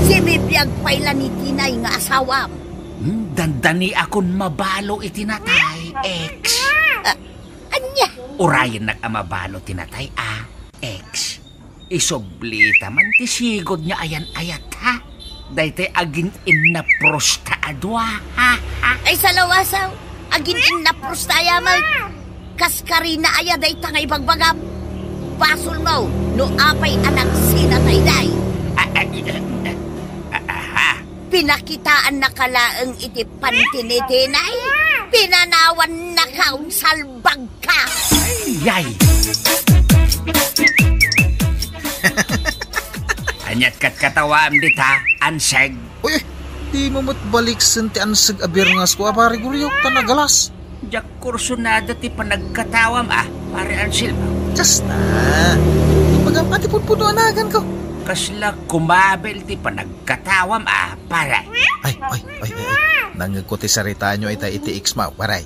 Si bibiyag pa'y lanitinay nga asawa. Dandani akon mabalo itinatay, ex. Anya? Urayan nag-amabalo tinatay, ex. Isoblita man ti sigod niya ayan-ayat, ha? Daytay agin inna prosta adwa, ha? Ay salawasaw, agin inna prosta ayamal. Kaskari na aya dayta nga ibagbagam. Basol mo, no apay anak sinatay day. Pinakitaan na kalaang iti pantinitinay. Pinanawan na kaong salbag ka. Yay! Anyat kat katawaan dita, anseg. Uy, di mo balik senti anseg abir ngas ko, pare Guryok, tanagalas. Jak kursunada ti panagkatawam, pare Ansil. Just na. Ipagam ati puno anagan ko. Kasla kumabel ti panagkatawam, pare. Ay. Nangagko ti sarita nyo iti X-Mau, paray.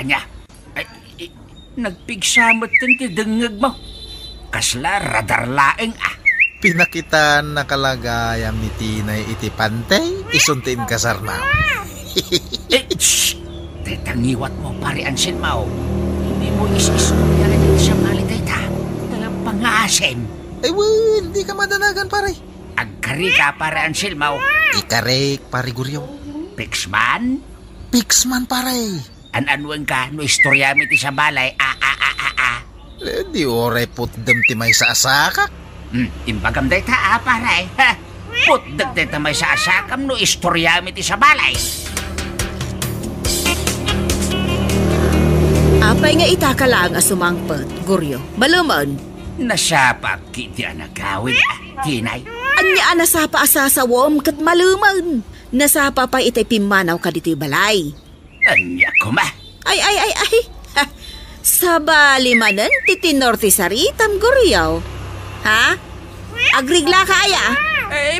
Anya, nagpigsamot ti dengeg mo. Kasla radar laeng, Pinakitaan na kalagayam ni Tinay iti pantay, isuntin ka sarnaw. Shh! Tangiwat mo, pare Ansil Mau. Hindi mo is-istorya rin siya malitay ta. Pangasim. Ay, hindi ka madanagan, pare. Agkari ka, pare Ansil Mau. Ikarik, pare Guryaw. Pixman? Pixman, pare. An-anuan ka, no istorya mi ti sa balay, Di oray putdem ti may sa asakak. Imbagam day ta, pare. Putdag day ta may sa asakam, no istorya mi ti sa balay. Apay nga itaka lang asumangpet, Guryo. Baluman. Nasapak kiti anagawid, Tinay. Anya nasapa asasawom kat maluman. Nasapa pa itay pimanaw ka dito'y balay. Anya ko ma. Ay. Ha, sa bali manan titinorti saritam, Guryaw. Ha? Agrigla ka aya?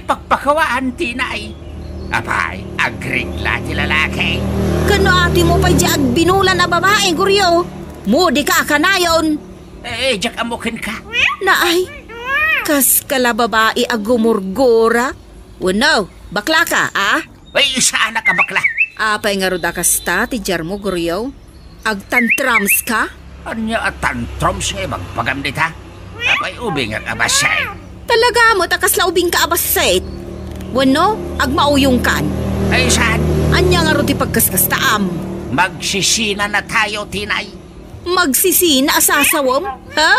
Pagpakawaan, Tinay. Apay, agrigla ti lalaki. Kano ati mo pa diag binulan na babae, Guryaw? Mudi ka kanayon. Diyak amukin ka. Naay, kas kala babae agumurgora. Wano, bakla ka, Saan ka bakla? Apay nga ruda kasta, ti jar mo, Guryaw. Agtantrams ka? Anya at tantrums magpagam dita? Apay ubing ang abasay. Talaga mo, takas laubing ka abasay. Wano, agmauyong kan. Saan? Anya nga ruti pagkaskastaam. Magsisina na tayo, Tinay. Magsisina asasawom? Ha?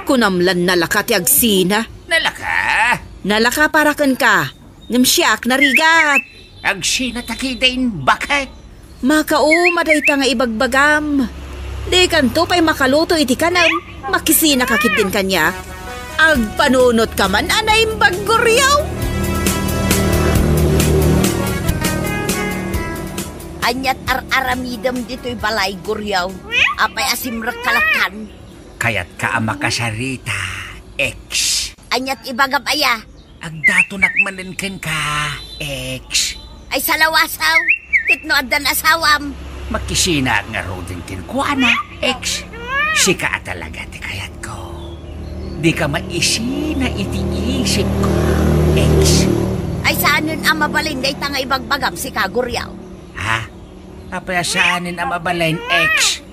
Kunamlan nalaka ti agsina. Nalaka? Nalaka parakan ka. Namsyak narigat. Agsina takidain, bakit? Makauma day ta nga ibagbagam. Di kanto pa'y makaluto iti kanam. Makisina kakit din kanya. Agpanunot ka man, anay bagguryaw. Anyat aramidam dito'y balay, Guryaw. Apay asimrak kalakan. Kaya't ka ama kasarita, ex. Anyat ibagab aya. Agdato nakmaninkin ka, ex. Ay salawasaw. Titno adan asawam. Makisina nga rodin kinkuana, ex. Sika talaga ti kayat ko. Di ka maisina iti-isip ko, ex. Ay saanin ang mabalinday ta nga ibagbagam si Kaguryaw. Ha? Apayasaanin ang mabalain, ex.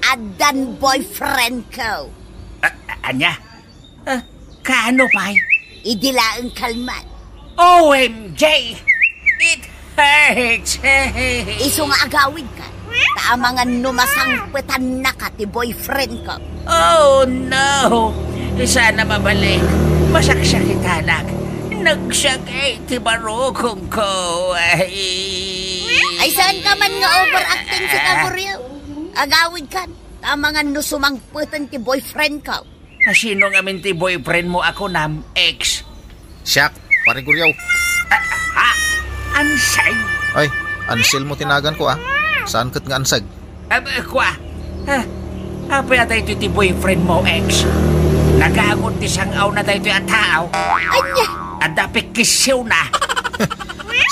Adan boyfriend ko. Anya? Kaano pa'y? Idilaang kalmat. OMG! It hurts! Iso nga agawid ka. Taamangan numasangpetan na ka ti boyfriend ko. Oh no! Sana mabalin. Masaksakit anak. Nagsakay ti barokong ko. Ay saan ka man nga overacting si Kaguryaw? Agawid ka. Taamangan nusumangpetan ti boyfriend ko. Sino nga min ti boyfriend mo ako nam, ex? Siyak, pare Guryaw. Ansag? Ay, Ansel mo tinagan ko Saan kat nga ansag? Kwa, apa yata ito ti boyfriend mo, ex? Nagagot ti sangaw na tayo ito yung tao. Anya! At dapit kisiw na.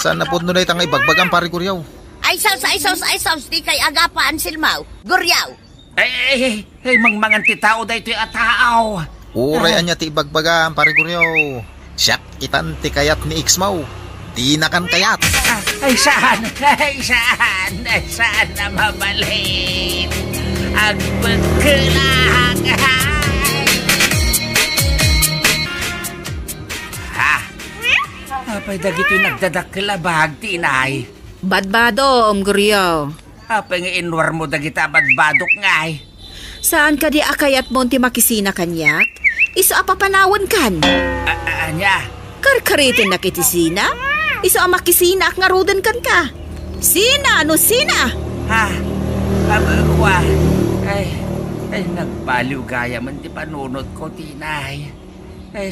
Saan na po nun ay tangay bagbagan pare Guryaw? Ay saus, di kay agapa Ansel mau. Guryaw! Mangmangan ti tao da ito yung tao. Uray anya ti bagbagan pare Guryaw. Siyak itan ti kayat ni Ixmaw. Di na kan kayat. Saan na mabalin ang pagkulang. Apay dagito yung nagdadaklabag, tinay. Badbadom, Guryaw. Apay nga inwar mo dagita badbadok ngay. Saan ka di akayat mo ti makisina kanyak? Iso apapanawan kan? Anya? Karkaritin na kitisina? Iso makisina ak ngarudan kan ka? Sina? Sina? Kwa. Ay, nagbaliw gaya man ti panunod ko, tinay.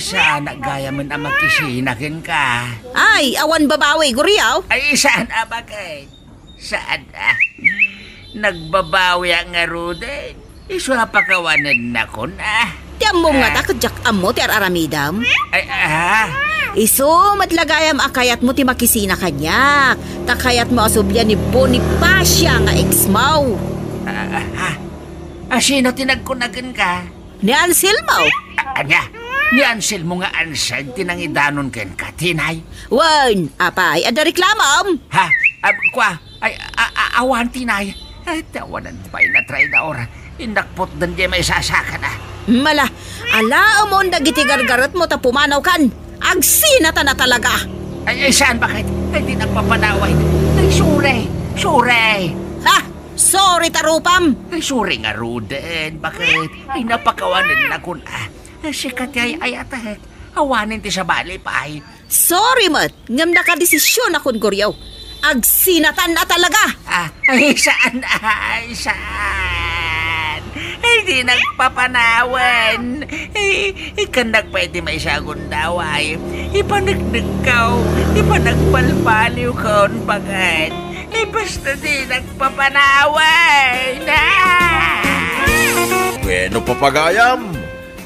Saan gaya man ang makisinakin ka? Ay, awan babawi, Guryaw. Ay, saan bakit? Saan nagbabawi ang ngarudan? Iso napakawanan na ko na. Tiyam mo nga takadyak amo ti aramidam. Iso matlagayam akayat mo ti makisina kanyak. Takayat mo asubyan ni Bonifacia nga ex-maw. Sino tinagkunagan ka? Ni Ansel mau. Anya? Ni Ansel mo nga ansag tinangidanon ken ka, tinay? Wan, apay, ada reklamam. Kwa, awan tinay. Tawanan pa na try na ora. Indakpot dan di may sasaka na. Mala, ala mo dagiti gargarot mo ta pumanaw kan. Agsinata na talaga. Ay, saan bakit? Ay, di nagpapanaway. Ay, sure. Ha? Sorry, tarupam. Ay, sure nga, Ruden. Bakit? Ay, napakawanan na kun. Sikat ay atat. Awanin ti sa bali pa ay. Sorry, mat. Ngam na ka desisyon akong Guryaw. Agsinatan na talaga. Ay, saan? Ay, di nagpapanawan. Ikan nagpwede may sagon daw ay. Ipanagdag ka. Ipanagpalpaliw ka. Bakit? Basta di nagpapanawan. Bueno, papagayam,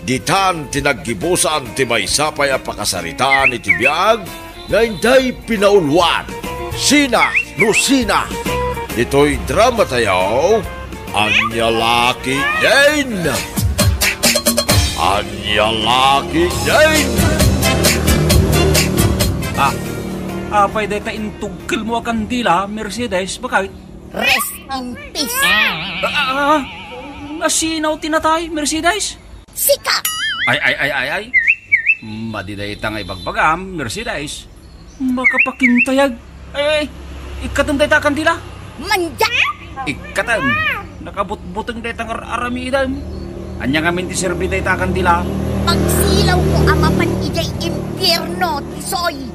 ditan tinaggibusan ti maysapay a pakasaritaan iti biag nga inday pinaulwan. Sina. Ito'y drama tayo. Anya Laki Jane. Apay day ta intugkil mo ang kandila, Mercedes, bakit? Rest in peace. Asinaw tinatay, Mercedes? Sika! Ay. Madiday ta nga ibagbagam, Mercedes. Makapakintayag. Ay, ikatam day ta kandila. Manja! Ikatam, nakabutbutang day ta aramidan. Anya nga minti serbi day ta kandila. Pagsilaw ko amaman ijay impyerno, tisoy.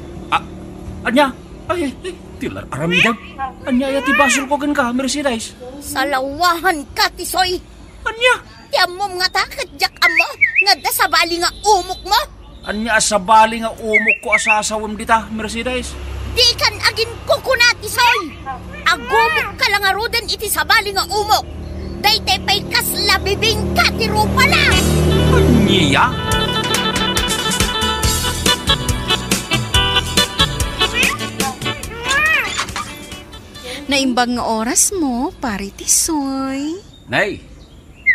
Anya? Ay, tilar aramidan. Anya ya tibasol ko ka, Mercedes. Salawahan ka, tisoy. Anya? Tiyam mo nga takadyak amo, nga da sa bali nga umok mo. Anya sa bali nga umok ko asasawam dita, Mercedes. Di kan agin kukuna, tisoy. Agumok ka lang arudan iti sa bali nga umok. Daytay pa'y kaslabibing ka, tiro pala. Anya? Naimbag nga oras mo, pare tisoy. Nay,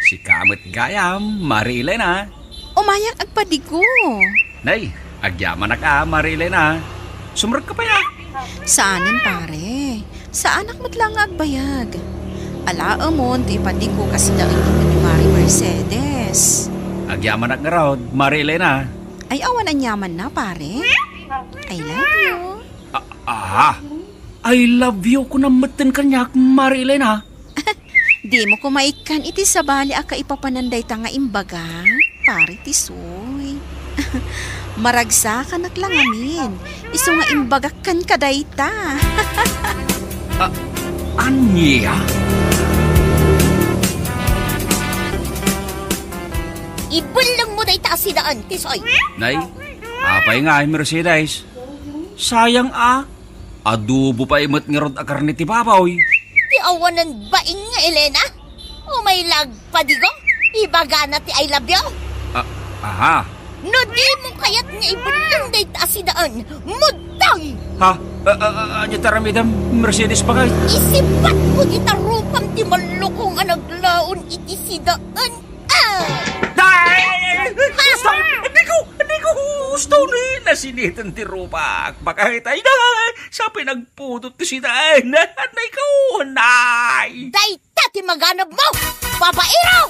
si Kamot Gayam, Marilena. Umayak agpadigo. Nay, agyaman na ka, Marilena. Sumrag ka pa ya. Saanan pare? Saan mo't lang agbayag? Alaamon, ti padigo kasi daw ni Mari Mercedes. Agyaman na nga raw, Marilena. Ay awan ang yaman na pare. I love you. I love you ko na matan kanyak, Marilena. Di mo kumaikan iti sa bali aka ipapananday ta nga imbaga, pare tisoy. Maragsa ka naklangamin. Iso nga imbagakan ka dayta. Anya? Ibulong mo dayta si daan, tisoy. Nay, apay nga, Mercedes. Sayang adobo pa imot nga rod a karne ti baboy. Ti awanan baing nga, Elena? O may lagpadigo? Ibaga na ti I love you? Aha. No di mo kayat nga ibulang day asidaan. Muday! Ha? Anya taramidam, Mercedes pa kay? Isipat ko ti tarupam ti malukong nga naglaon iti sidaan. Hindi ko gusto ni nasinitan ti rupak. Baka hitay na sa pinagpudot ti sidain. Anay ka unay. Dayta ti maganap mo! Babairaw!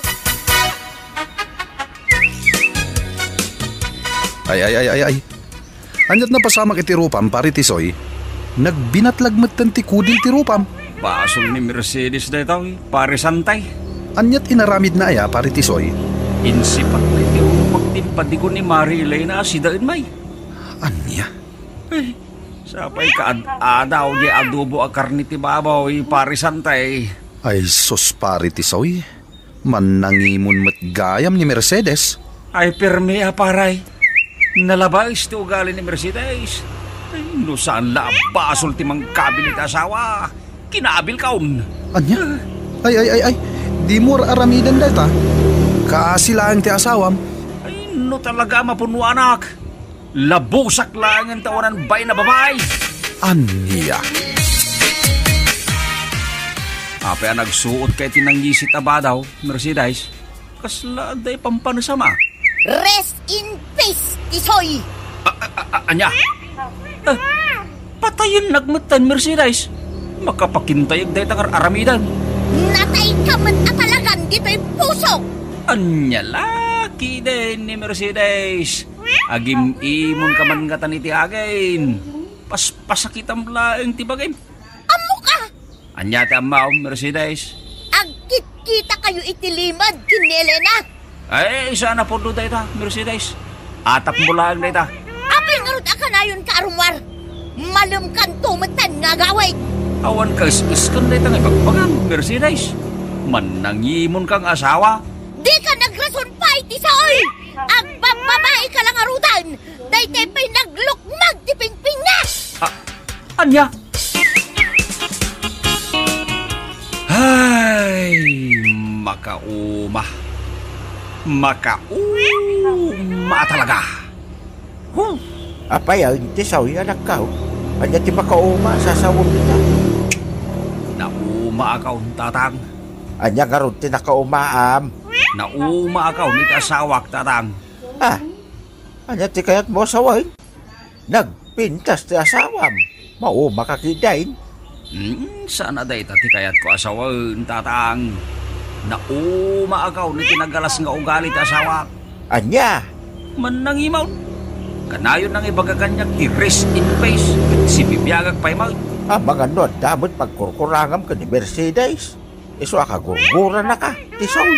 Ay. Anyat na pasamak iti rupam, pari tisoy. Nagbinatlagmat ti kudil ti rupam. Basol ni Mercedes na ito, pare santay. Anyat inaramid na aya, pari tisoy. Insipat na iti upagtimpad di ko ni Marilay na sidain may. Anya? Ay, sapay ka-adaw di adobo a karni ti babaw, pare santay. Ay sus, pari tisoy. Manangimon matgayam ni Mercedes. Ay perme paray. Nalabais ti ugali ni Mercedes. Ay, no saan la basol ti mangkabilit asawa. Kinaabil kaon. Anya? Ay. Di mo aramidan data. Kaasilaan ti asawam. Ay, no talaga mapuno anak. Labusak lang ang tawanan bay na babae. Anya? Apay nagsuot kay tinangyisit abadaw, Mercedes. Kasla day pampanasama. Rest in peace, Tisoy! Anya? Patayin nagmatan, Mercedes. Makapakintayag day takar aramidan. Natay ka man atalagan dito'y puso! Anya laki din ni Mercedes. Agim-imon ka man ngatan iti again. Paspasakitam laeng tibagay. Amo ka! Anya ti amaw, Mercedes. Agkit-kita kayo itilimad, kinelena! Ay, sana po doon tayo, Mercedes. Atap mo lang na ita. Apay nga rin akanayon ka, Arumar. Malum kan tumatan nga gaway. Awan ka is-iskan na ita nga ipagpagang, Mercedes. Manangimon kang asawa. Di ka nagrason pa, Tisoy! Agbababae ka lang arutan. Dahil pa'y naglukmag ti pingping na. Anya? Ay, makauma talaga. Apay ang tisaw anak ka. Anya ti makauma sa sawom nita. Nauma akaw tatang. Anya nga ron ti nakaumaam. Nauma akaw ni asawak tatang. Anya ti kayat mo asaway. Nagpintas ti asawam. Mauma kakidain. Sana day ti kayat ko asawan tatang. Nauma akaw ni tinagalas nga ugali ti asawa. Anya? Manangimaw. Kanayon nang ibagakanyak ti rest in peace. Si bibiyagag pa'y mag. Mga nod, damot pagkurkurangam ka ni Mercedes. Iso akagurgura na ka, tisaw.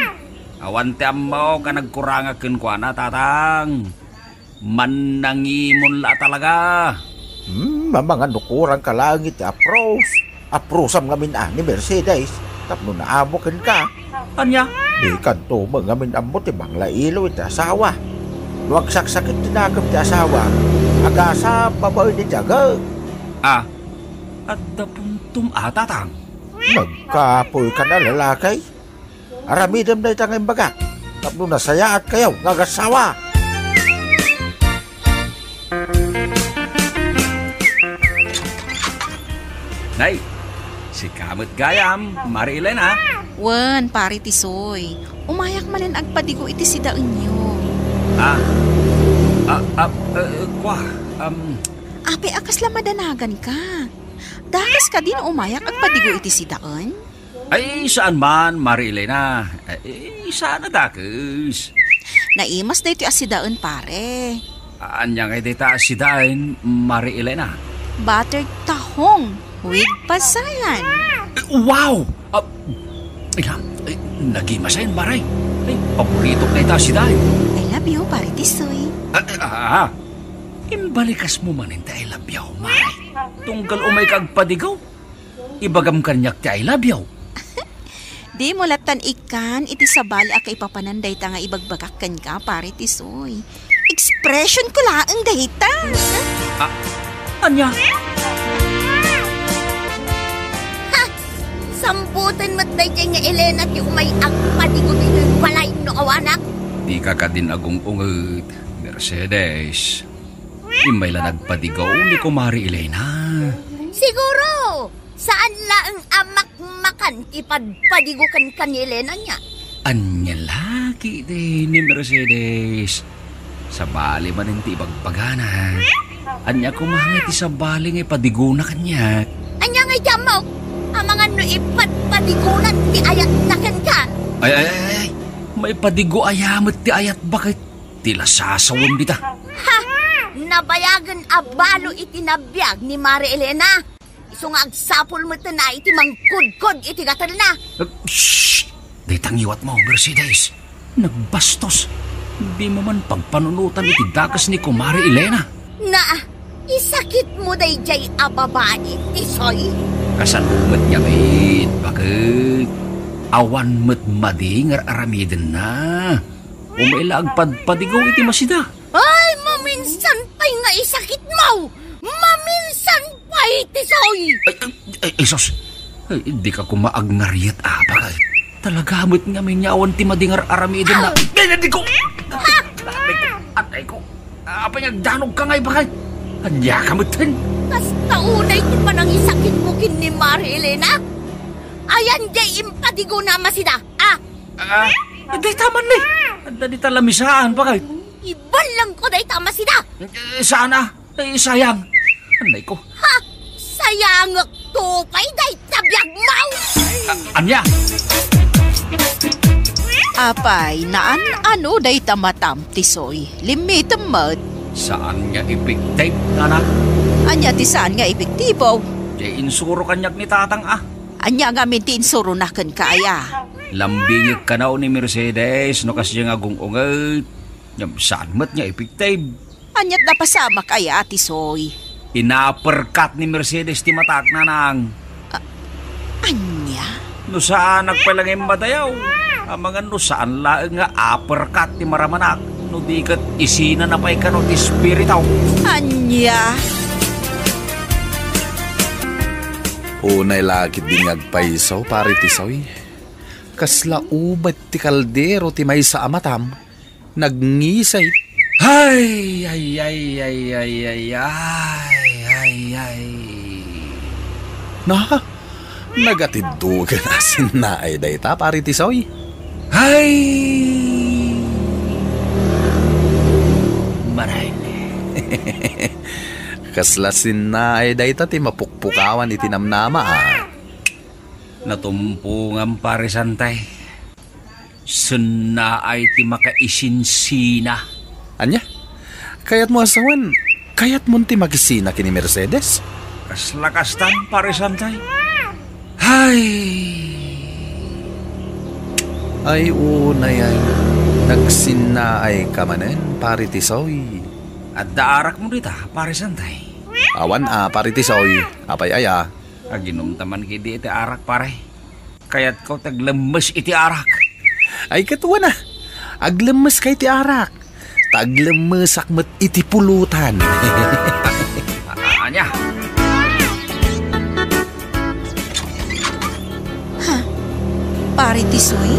Awan ti amaw ka nagkurangakin ko na tatang. Manangimon la talaga. Mga nukurang ka lang iti aprosam ngamin ni Mercedes. Tapno na amokin ka. Anya? Di kanto mga minamot ti manglailo iti asawa. Huwag saksakit tinagap ti asawa. Agasa babae ni Jaga. At dapuntum tatang. Nagkapoy ka na lalakay. Aramidam na itang imbaga. Tapno na sayaat kayaw ngagasawa. Nay, si Kamot Gayam, Marilyn ha? Wan, pari tisoy. Umayak manin agpadigo iti sidaan nyo. Ape, akas lamadanagan ka. Dakas ka din umayak agpadigo iti sidaan? Ay, saan man, Marilyn ha? Saan na dakas? Naimas na iti asidaan, pare. Anya nga iti asidaan, Marilyn ha? Buttered tahong with pasayan. Wow! Nagimasayin, Maray. Ay, paborito ka ita si Day. I love you, pare tisoy. Imbalikas mo man ita I love you, Maray. Tunggal umay kagpadigaw. Ibagam kanyak ti I love you. Di mo latan ikan, iti sabali aka ipapananday ta nga ibagbagakan ka, pare tisoy. Expression ko laang dahita. Anya? Sambutan mo't dayjay nga Elena ti umay agpadigo ti balay no awanak. Di ka ka din agong unget, Mercedes. Imay la nagpadigaw ni Kumari Elena. Siguro, saan laang amak makan ipadpadigo kan ni Elena niya? Anya laki din ni Mercedes. Sa bali man ti bagpagana. Anya kumangit sa bali nga padigo na kanya. Anya nga jamaw, ang mga no ipadpadigunan ti ayat na ka. Ay. May padigo ayamat ti ayat bakit? Tila sasawon dita. Ha! Nabayagan abalo iti nabiyag ni Mari Elena. Iso nga agsapol mo na iti mangkudkod iti gatal na. Shhh! Di tangiwat mo, Mercedes. Nagbastos. Hindi mo man pagpanunutan iti dagas ni Kumari Elena. Na, isakit mo dayjay ababae, Tisoy. Kasanumat niya, mate. Bakit? Awan mo't madingar aramiden na. Umailag padpadigaw iti masida. Ay, maminsan pa'y nga isakit mo. Maminsan pa'y, Tisoy. Ay, sos. Ay, di ka kumaag nga riyat, bakit? Talaga mo't nga may nyawan ti madingar aramiden na. Hindi ko! Atay ko! Apanyagdanog ka ngay bakit? Anya ka mo't Kasta unay ti panang isakit mo kin ni Mari Elena? Ayan jay impadigo na masida, Hindi taman ni. Anda di talamisaan bakit? Iban lang ko day tama sida. Sana? Sayang. Anay ko. Ha? Sayangak tupay day tabiyag mau. Anya? Apay, naan ano day tamatam, Tisoy? Limitam mat. Saan nga epektive, anak? Anya ti saan nga epektibo? Jay insuro kanyak ni tatang Anya nga minti insuro na kan kaya. Lambingit ka na ni Mercedes no kasi nga gungungat. Saan mat nga epektive? Anyat na pasama kaya, Tisoy. Inaperkat ni Mercedes ti matak na nang. Anya? No saan nagpalangay madayaw? Ang mga no saan laang nga uppercut ti maramanak. No di kat isina na pa'y ka no ti spiritaw. Anya? Unay lakit din ngagpaisaw, pare Tisoy. Kasla ubat ti kaldero ti may sa amatam. Nagngisay. Ay. Na, nagatiddugan asin na ay dayta, pare Tisoy. Ay! Maray. Kaslasin na ay dayta ti mapukpukawan iti namnama Natumpungan pare santay. Sunna ay ti makaisinsina. Anya? Kayat mo asawan, kayat mo ti magisina kini Mercedes? Kaslakastan pare santay. Ay unay ay nagsina ay kamanen, pare Tisoy. At daarak mo dita, pare santay. Awan pare Tisoy. Apay aya. Aginom taman kidi iti arak pare. Kayat ko taglemes iti arak. Ay katuwa na. Aglemes kay iti arak. Taglemes akmet iti pulutan. Anya? Pare Tisoy?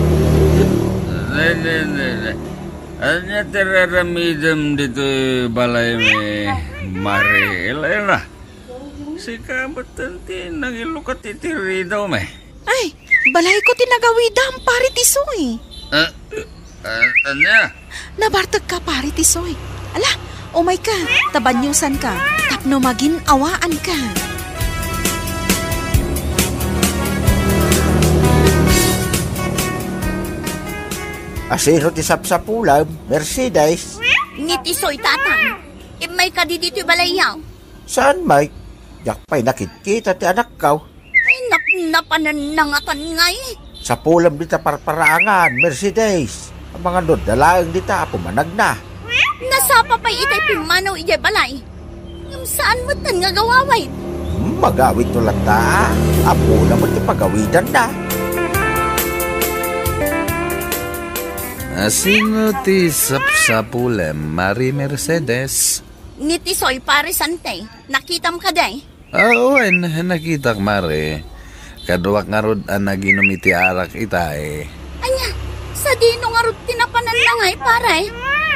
Anya tiraramidam dito balay may Mari Elena. Si kabatanti nang ilukat itiri daw may. Ay, balay ko tinagawidam, pare Tisoy. Anya? Nabartag ka, pare Tisoy. Ala, umay ka, tabanyusan ka, tapno magin awaan ka. Asiro ti sapsapulam, Mercedes. Ngitisoy tatang. May kadidito balayaw. Saan, Mike? Yak pa'y nakikita ti anak kaw. Ay, napananangatan nga Sa pulam dita parparangan, Mercedes. Ang mga dodalaang dita pumanag na. Nasapa pa'y itay pimanaw ijay balay. Yung saan mo tan nga gawaway? Magawid to lang ta. Apo na mo ti pagawidan na. Asino ti sapsapulam, Mari Mercedes? Ni Tisoy pare sante. Nakita mo ka day? Oo, nakita ko, Mare. Kaduwak nga rod ang naginom iti arak itay. Anya, sa dino nga rod tinapanan lang ay pare.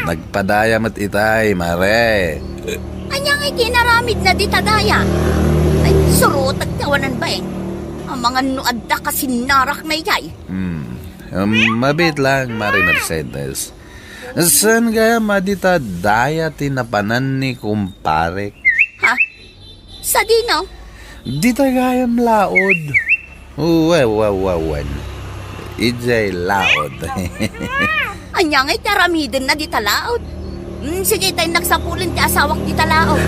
Nagpadayam at itay, Mare. Anya nga'y kinaramid na ditadaya. Ay, surot at tawanan ba eh? Ang mga nuad da kasi narak na iyay. Mabit lang, Mare Mercedes. Saan kaya madita daya tinapanan ni kumpare? Ha? Sa dino? Dita gayam laod. Uwan. Ijay laod. Anya nga'y taramidin na ditalaod. Sige tayo nagsapulin ti asawak ditalaod.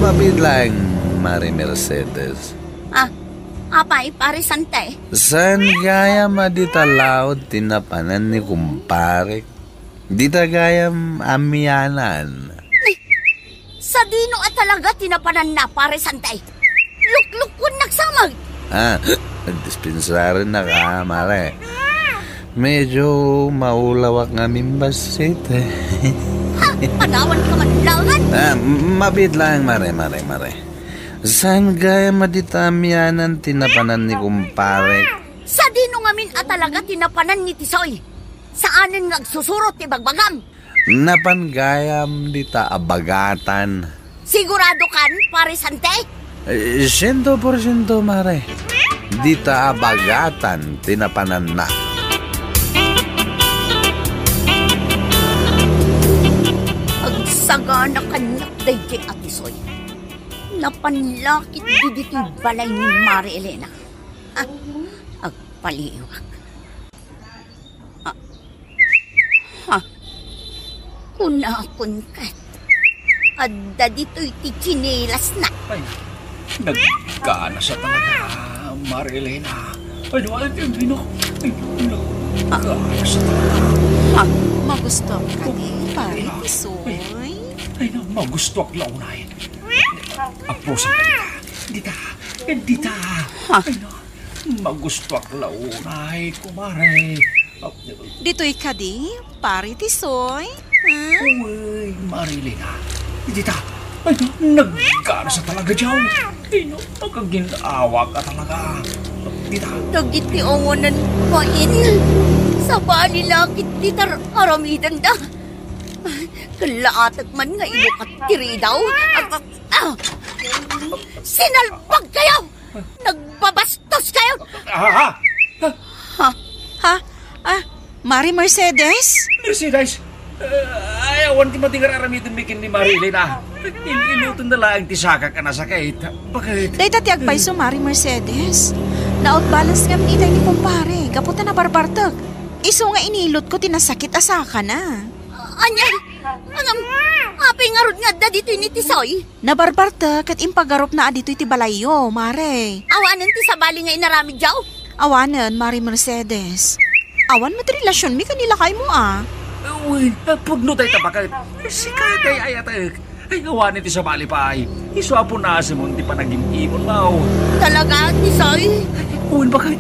Mabit lang, Mare Mercedes. Apay pare sante. Saan gaya madita laod tinapanan ni kumpare? Dita gayam amyanan. Sa dino at talaga tinapanan na pare santay. Lukluk kun nagsamag. Nagdispensarin na ka, Mare. Medyo maulawak nga mimbasit Panawan ka man langan. Mabit lang, Mare. Saan gaya maditamianan tinapanan ni kumpare? Sa dino ngamin at talaga tinapanan ni Tisoy. Saanin nagsusurot ti bagbagam? Napangayam dita abagatan. Sigurado kan, pare sante? 100%, Mare. Dita abagatan, tinapanan na. Agsagana kanyak dayjay Atisoy. Napanlakit di dito'y balay ni Mari Elena. Agpaliwag. Kunakun ka. Adda dito'y ti chinelas na. Ay, nagkana sa talaga, Mari Elena. Ay, nagkana sa talaga. Magusto ka di, pare Tisoy. Ay, magusto ak launay. Aprosan ka dita. Dita. Ay, magusto ak launay, kumare. Dito'y ka di, pare Tisoy. Uy, Marilena. Dita, ay, nagkana sa talaga dyaw. Ay, magkaginawa ka talaga. Dita. Dagiti ongonan pain. Sa bali lakit ditar aramidan da. Kalaatak man nga ilukat tiri daw. Sinalpag kayo! Nagbabastos kayo! Mari Mercedes? Mercedes? Ayawan ti matingar aramidin bikin ni Marilena. Iluton na lang ti saka ka na sakit. Bakit? Day tati agpaiso, Mari Mercedes. Naot balance nga itay ni kumpare. Kaputa na barbartag. Iso nga inilot ko tinasakit asaka na. Anya? Apay nga rod nga da dito'y ni Tisoy? Nabarbartag at impagarop na adito'y ti balayo, Mare. Awanan ti sabali nga inaramid jaw? Awanan, Mari Mercedes. Awan mo ti relasyon mi kanila kay mo Uy, pugno tayo tabakit. Sikatay ayatak. Ay, ngawanin ti sa bali pa ay. Iswapo na sa mo, di pa naging imon mau. Talaga, Tisoy? Uy, bakit?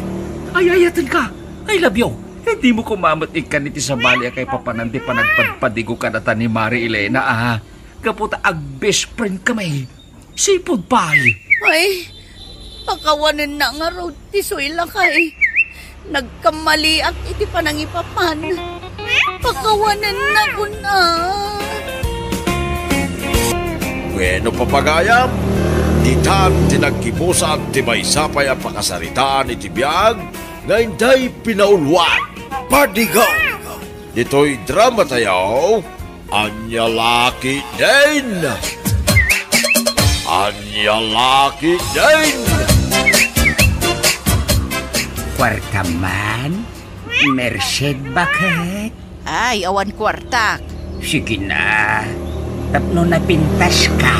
Ay, ayatan ka. I love you. Hindi mo kumamat ikan iti sa bali kay papanandi pa nagpadpadigo ka nata ni Mari Elena, Kaputa ag best friend kami. Sipod pa ay. Pakawanan na nga road, Tisoy lakay. Nagkamali at iti panangipapan. Pakawanan na ko na. Bueno, papagayam, ditan tinagkipusan ti may sapay ang pakasaritaan iti biyag na hindi pinaulwan. Padigaw! Dito'y drama tayo, Anya Laki din! Anya Laki din! Kwarta man? Merced bakit? Ay, awan kwartak. Sige na. Tapno na pintas ka.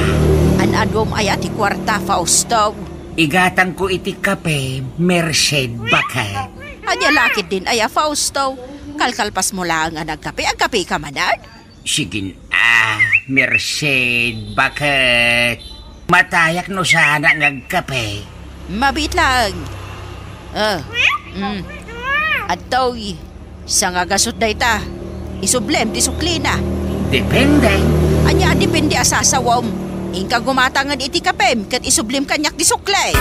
Anadom ay ati kwarta, Fausto. Igatan ko iti kape, Merced bakit? Anya lakit din ay Fausto. Kalkalpas mo lang ang nagkape. Ang kape ka manad? Sige na, Merced bakit? Matayak no sana ngagkape. Mabit lang. Atoy, sa nga gasot da ita. Isublem ti suklina. Depende. Anya depende asasawam. Ingka gumatangan iti kapem kat isublim kanyak di suklay.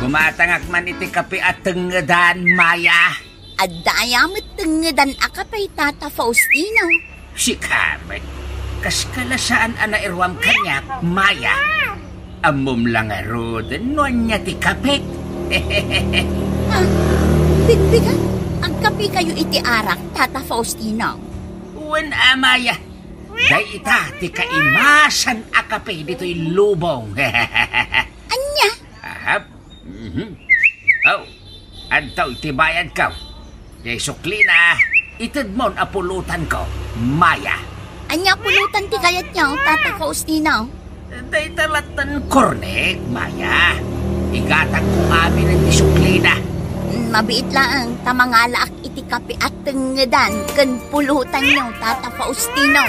Gumatangak man iti kape at tengedan, Maya. Adaya mo tengedan akapay Tata Faustino. Si Kamet, kas kalasaan ana irwam kanyak, Maya. Amom lang aroden, nuan niya ti kape. Bigbigan, ang kape kayo iti arak, Tata Faustino. Wen Maya, day ita ti kaimasan akape dito'y lubong. Anya? Ahap. Oh, antaw iti bayad ka. Day sukli na, itid mon apulutan ko, Maya. Anya pulutan ti kayat niyo, Tata Faustino. Day talatan kornek, Maya. Igatang ko amin ang tisukli na. Mabiit lang, tamangalaak iti kape at tengedan, ken pulutan niyo, Tata Faustino.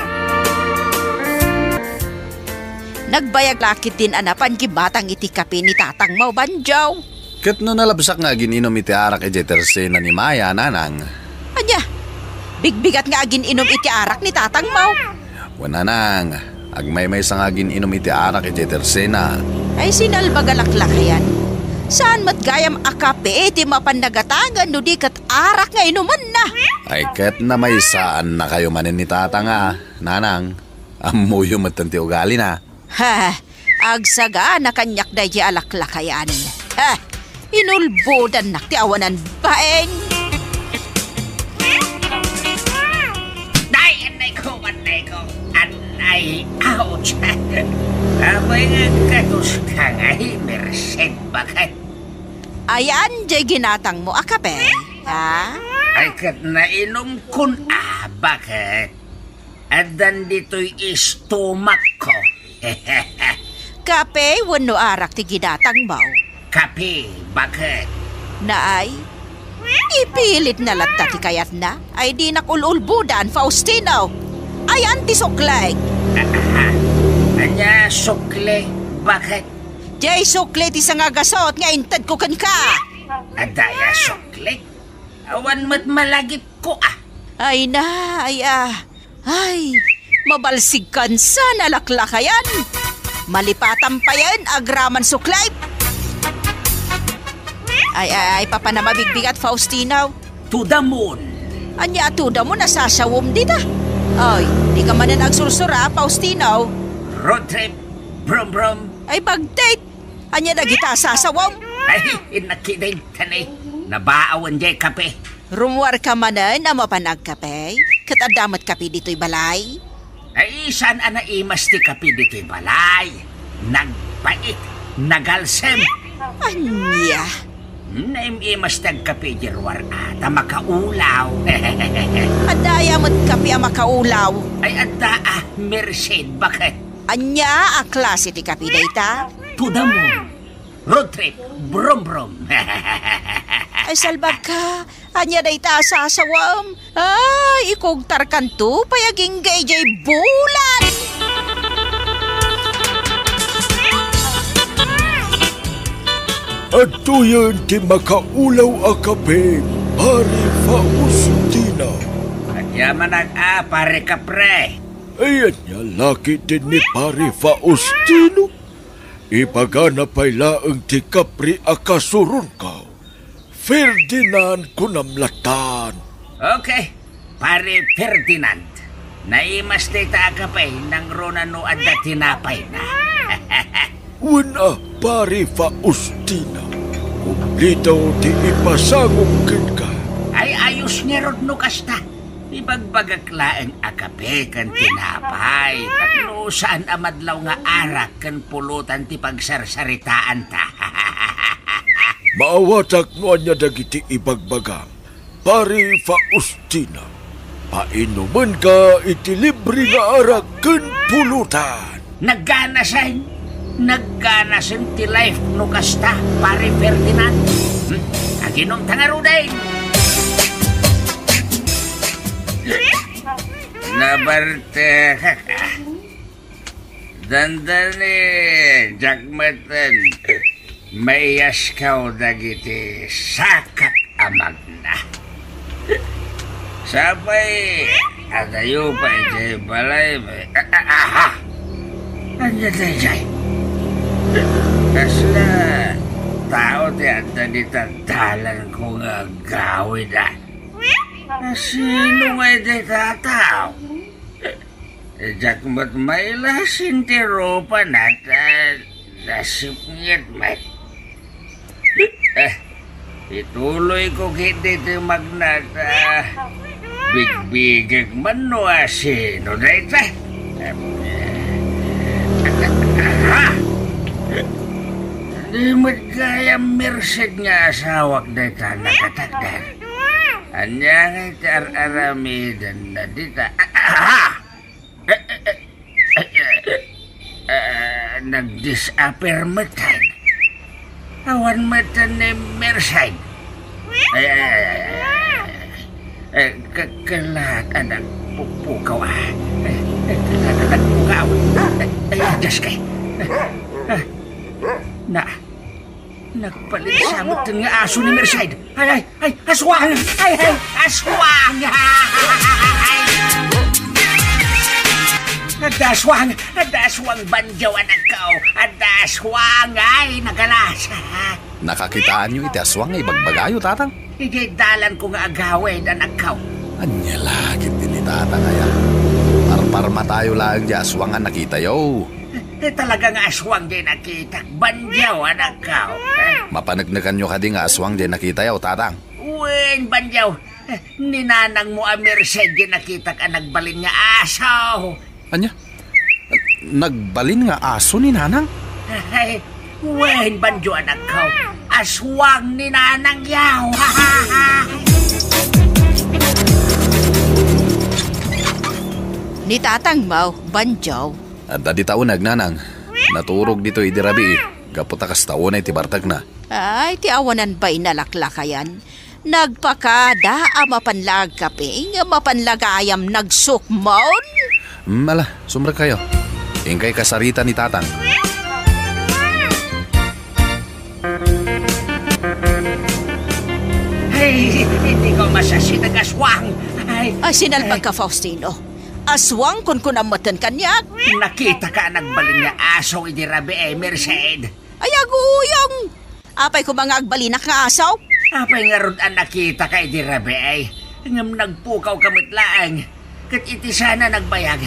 Nagbayag lakit din anapan kibatang iti kape ni Tatang Mau Banjaw. Kat no nalabsak nga gininom iti arak iti tersena ni Maya, nanang. Anya, bigbigat nga agin inom iti arak ni Tatang Mau. Wananang, agmay-may sa nga gininom iti arak iti tersena. Ay sinalbagalaklakayan. Saan matgayam akape iti mapandagatangan no di kat arak nga inuman na. Ay kat na may saan na kayo manin ni Tata nga, nanang. Amuyo matanti ugali na. Ha, agsaga na kanyak da di alaklakayan. Ha, inulbodan nak ti awanan baeng. Anay ko. Anay, ouch. Amoy nga katus ka nga Merced, bakit? Ayan, di ginatang mo akape, ha? Ay kat nainom kun bakit? Adan dito'y istomak ko. Kape, wano arak ti ginatang mo. Kape, bakit? Naay, ipilit na latta ti kayat na, ay di nakululbudan, Faustino. Ay anti-suklay. Anya sukle, bakit? Jay sukle ti sangagasot nga intad ko kan ka. Adaya sukle? Awan mat malagip ko Ay na, ay, mabalsig kan sa nalaklakayan. Malipatan pa yan, agraman suklay. Ay, papanamabigbigat, Faustino. To the moon. Anya, to the moon, nasasawom dita. Ay, di ka man na nagsursura, Faustino. Road trip, brum. Ay, bag-date. Anya na kita sasawom. Ay, inakiday tanay. Nabaawan jay kape. Rumwar ka manan na mapanagkape. Katadamat kape dito'y balay. Ay, saan ana imas ti kape dito'y balay? Nagpait, nagalsem. Anya? Naimimas tag kape jirwar ata makaulaw. Adaya mo't kape ang makaulaw. Ay, adda Merced, bakit? Anya, ang klase ti kape dayta? To the moon. Road trip, brum. Ay, salbag ka. Anya dayta sasawam. Ay, ikugtar kanto, payaging gayjay bulan. At tuyan ti makaulaw a kape, Pare Faustino. At yaman pare kapre. Ayan niya, laki din ni Pare Faustino. Ipagana pa'y laang ti kapri akasurun ka. Ferdinand kunamlatan. Okay, Pare Ferdinand. Naimas dita akapay nang ronano adda tinapay na. Wala, Pare Faustina. Kumplito ti ipasangong ka. Ay ayos niya rod no kasta. Ibagbagaklaan akape kan tinapay. Tatlo saan amadlaw nga arak kan pulutan ti pagsarsaritaan ta. Maawatak no anya dagiti ibagbagang. Pare Faustina. Painuman ka iti libre nga arak kan pulutan. Nagganasan ti life no kasta, Pare Ferdinand. Aginom tangaruday. Nabarte ka. Dandani, jagmatan. Mayas kaw dagiti sakak amag na. Sapay, atayo pa ijay balay. Anya tayo jay? Kasla, tao ti anta di tantalan ko nga gawin na. Sino nga iti tataw? Jak mat may lasin ti ropa nata nasipngit mat. Ituloy ko hindi ti magnata. Bigbigag man no asino na ita. Di magkaya Merced nga asawak na ita nakatagdan. Anya nga ita aramidan na dita. Nag-disappear matan. Awan matan ni Merced. Kalat anak pukaw kalat anak pukaw Diyos kay nagpalit-samot nga aso ni Merced. Ay, aswang! Aswang! Adaswang banjaw anak ko. Adaswang ay nagalasa. Nakakitaan nyo iti aswang ay bagbagayo, tatang? Dalan ko nga agawin anak ko. Anya lagit din ni tatang ayan. Parparma tayo lang di aswang ang nakita yo. Talagang aswang di nakita. Banjaw anak ko. Mapanagnagan nyo ka di nga aswang di nakita yo, tatang? Uwin, banjaw. Ninanang mo ang Merced di nakita ka nagbalin nga aso. Anya? Nagbalin nga aso ni nanang? Ay, wen banjo anak ko. Aswang ni nanang yaw. Ni tatang mau, banjaw. At dadi taunag nanang. Naturog dito idirabi. Kaputa kas taon ay tibartag na. Ay, ti awanan ba'y nalaklakayan? Nagpakada mapanlag kape, nga mapanlagayam nagsukmaon. Ala, sumra kayo. Ingkay kasarita ni tatang. Ay, hindi ko masasin ang aswang. Sinalpag ka, Faustino. Aswang kun kunamatan kanyak. Nakita ka nagbalin nga aso idirabi Merced. Ay, aguyang. Apay ko mga agbalinak nga asaw. Apay nga ron ang nakita ka idirabi ngam nagpukaw kamitlaang. Kat iti sana nagbayag.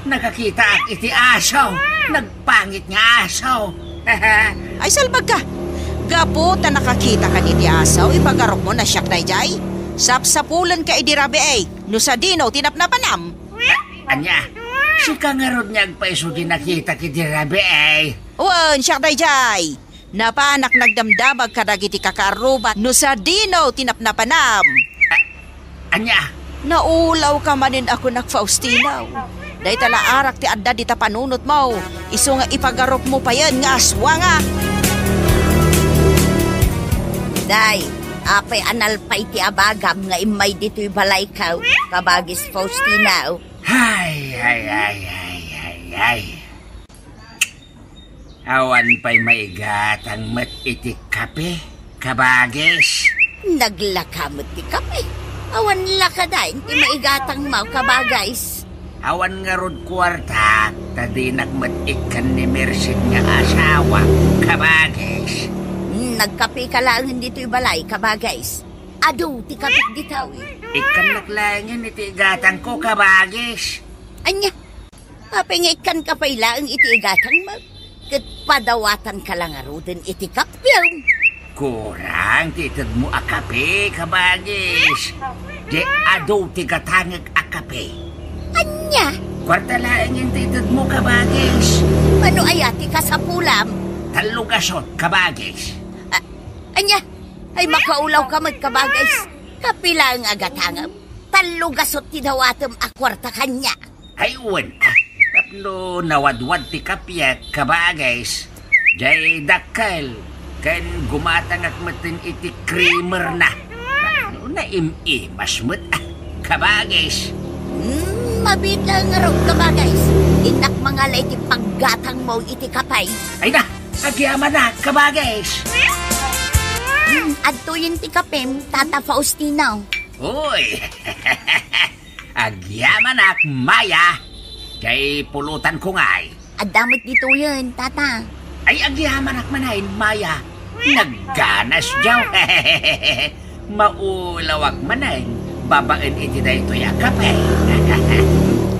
Nakakita ak iti aso. Nagpangit nga aso. Ay, salbag ka. Gaputa nakakita ka iti asaw. Ipagarok mo na siyak na ijay. Sapsapulan ka idirabi no sa dino tinapnapanam. Anya, si kangarod niya agpaiso din nakita ki dirabi Wan, siyak na ijay. Napanak nagdamdamag kadagiti kakarubat no sa dino tinapnapanam. Anya? Naulaw ka manin ako Faustinaw. Day tala arak ti adda di ta panunot mo. Iso nga ipagarok mo pa yan nga aswanga. Day, apay analpay ti abagam nga imay dito'y balay ka. Kabagis Faustinaw. Ay. Awan pa'y maigat ang mat iti kape, kabagis. Naglakamot ti kape. Awan lakadain ti maigatang mau kabagais. Awan nga rod kwarta, tadi nagmatikan ni Merced nga asawa, kabagis. Nagkape ka lang dito'y balay, kabagais. Ado, ti kapit ditawi. Ikan naklangin iti igatang ko, kabagis. Anya, kapingikan ka pa'y lang iti igatang mo. Kat padawatan ka lang arudan iti kapyaw. Kurang, titad mo akape, kabagis. Di ado ti katangag akape. Anya? Kwarta lang yung titad mo, kabagis. Ano ayati ka sa pulam? Talugasot, kabagis. Anya? Ay makaulaw ka magkabagis. Kapila ang agatangam. Talugasot ti dawatam akwarta kanya. Ay uwan. Tapno nawadwad ti kapya, kabagis. Jay dakal. Kan gumatang akmatin iti creamer na. Naim-imas mo't kabagis. Mabita nga rin kabagis. Inak mga lay ti paggatang mo iti kapay. Ay na, agyaman na kabagis. Adto yun ti kapem, Tata Faustinaw. Uy, agyaman ak Maya. Kay pulutan ko nga'y. Adamot dito yun, tata. Ay agyaman ak manayin Maya. Nagganas jaw. Maulawak manayin. Babaen iti da ito yakap eh.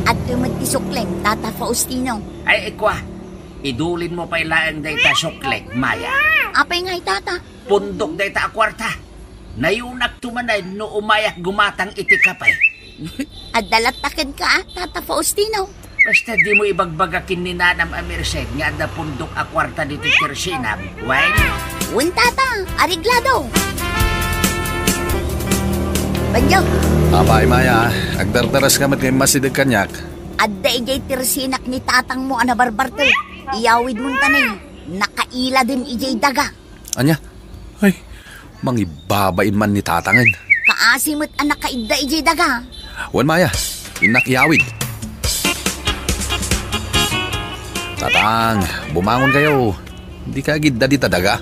At tumati sukleng, Tata Faustino. Ay ikwa, idulin mo pa ilaang da ita sukleng Maya. Apay nga'y, Tata? Pundok da ita akwarta. Nayunak tumanay no umayak gumatang iti kapay. At dalatakan ka, Tata Faustino. Basta di mo ibagbagakin ni Nanam Amirset nga da pundok akwarta dito Tersinam. Why? Un, Tata, ariglado. Banyo. Abay, Maya, agdardaras ka mat kay masidag kanyak. Adda ijay tirsinak ni tatang mo anabarbarte. Iyawid mong tanay. Nakaila din ijay daga. Anya? Ay, mangibabain man ni tatangan. Kaasimot anak kaida ijay daga. Wan, Maya, inakyawid. Tatang, bumangon kayo. Hindi ka agad da di tadaga.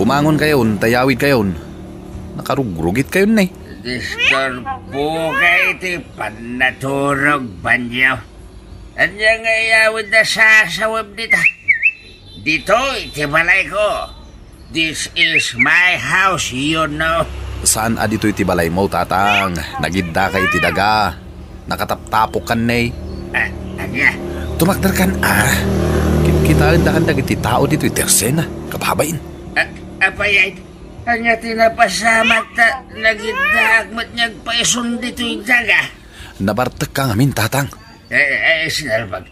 Bumangon kayon, tayawid kayon. Nakarugrugit kayon na eh. Disturbo kay iti panaturog banyo. Anya nga iyawid na sasawab dita. Dito iti balay ko. This is my house, you know. Saan dito iti balay mo, tatang? Nagidda ka iti daga. Nakataptapok kan na eh. Anya? Tumakdar kan Kita dahan iti tao dito iti Tersena. Kababain. Apayay, anya tinapasamak ta nagidagmat niyag paison dito yung daga. Nabartek ka ngamin, tatang. Sinalbag.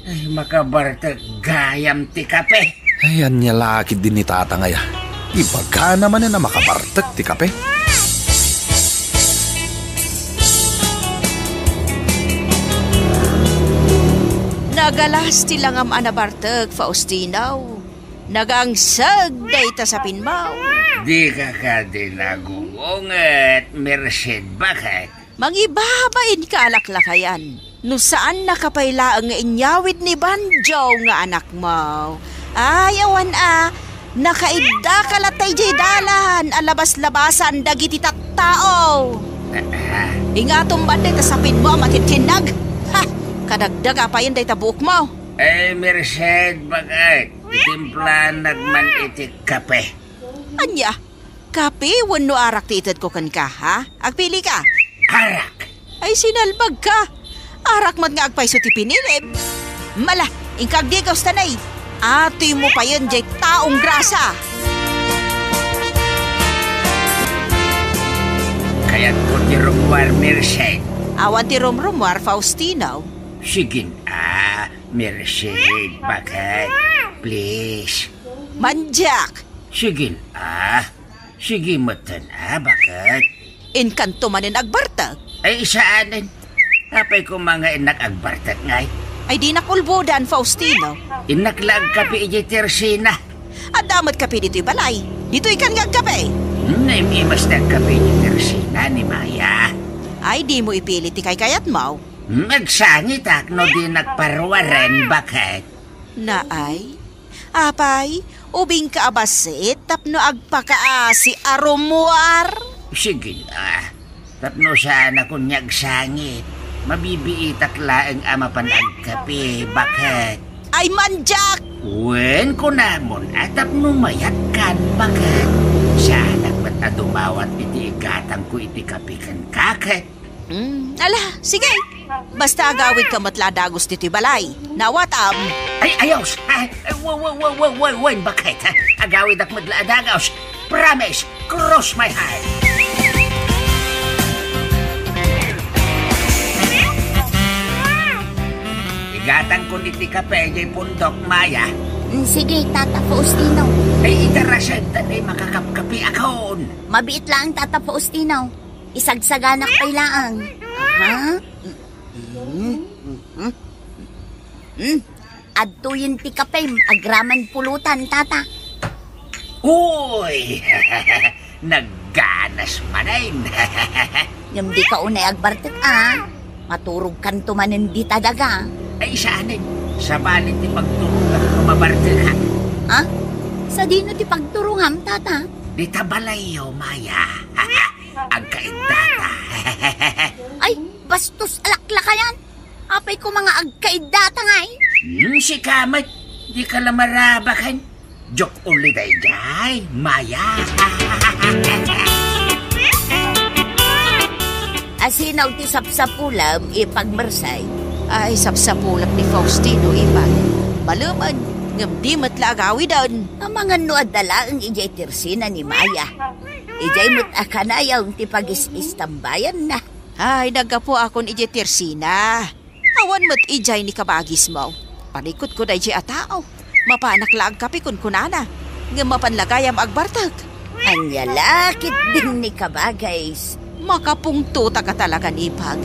Ay, makabartek gayam ti kape. Ayan niya lakid din ni tatang ay. Ibaga naman na makabartek ti kape. Nagalas ti lang am anabarteg, Faustino. Nagangsag dayta sa pinmaw. Di ka din nagungungat, Merced, bakit? Mangibabain ka alaklakayan. No saan nakapaylaang nga inyawid ni Banjo nga anak mo. Ayawan nakaidda ka latay jay dalan, alabas-labasan dagiti tattao. Ingatong ba dayta sa pinmaw matitinag? Ha! Kadagdaga pa yun dayta buok mo. Merced, bakit? Itimplan nagman iti kape. Anya, kape wano arak titad ko kan ka, ha? Agpili ka. Arak? Ay sinalbag ka. Arak mat nga agpay so ti pinilip. Mala, ingkagdigaw stanay. Atoy mo pa yun jay taong grasa. Kaya't ko ti rumwar, Merced. Awan ti rumwar, Faustino. Sigin, Merced, bakit? Please. Manjak. Sige Sige matan, bakit? Inkanto manin agbartag. Ay, saanin? Apay ko mga inak agbartag ngay. Ay di nakulbodan, Faustino. Inaklag kapi iji Tersina. At damat kapi dito'y balay. Dito'y kan ngagkape. Naimimas na kapi iji Tersina ni Maya. Ay di mo ipili ti kay kayat mo. Magsangit no di nagparwaren, bakit? Naay? Apay, ubing ka abasit tapno agpakaasi arumuar. Sige tapno sana kung nyagsangit. Mabibiitak laeng ama panagkapi, bakit? Ay manjak! Wen ko namon tapno mayat kan, bakit? Sana ba't dumawat iti igatang ko iti kapikan kakit? Ala, sige. Basta agawid ka matladagos dito'y balay. Nawatam. Ay, ayos. Wen, bakit? Agawid ak matladagos. Promise, cross my heart. Igatang ko niti kape, jay pundok, Maya. Sige, Tata Faustino. Ay, itarasan tanay makakapkapi akon. Mabiit lang, Tata Faustino. Isagsaganak pa'y laang. Ha? Adtuyin ti kapem, agraman pulutan, Tata. Uy! Nagganas manayin. Yung di ka unay agbartek, maturog kan tumanin di tadaga. Ay, saanin? Sa balit ti pagturog at kumabarte ka. Ha? Sa dino ti pagturungam, tata. Di tabalayo, Maya. Ang kaindata. Ay, bastos alaklakayan. Apay ko mga agkaidata nga Si Kamat, di ka lang marabakan. Joke only day, Maya. Asinaw ti sapsapulam ipagmersay. Ay, sapsapulat ni Faustino, ipan. Malaman, ngam di matlagawi doon. Ang mga nuadala ang ijay tirsina ni Maya. Ijay mo't akanayaw ti pagis-istambayan na. Ay, nagapo akon ijay tirsina. Awan mo't ijay ni kabagis mo. Panikot ko na ijay atao. Mapanak laag kapi kun kunana. Ngam mapanlagayam agbartag. Anya lakit din ni kabagays. Makapungto ka talaga ni Pag.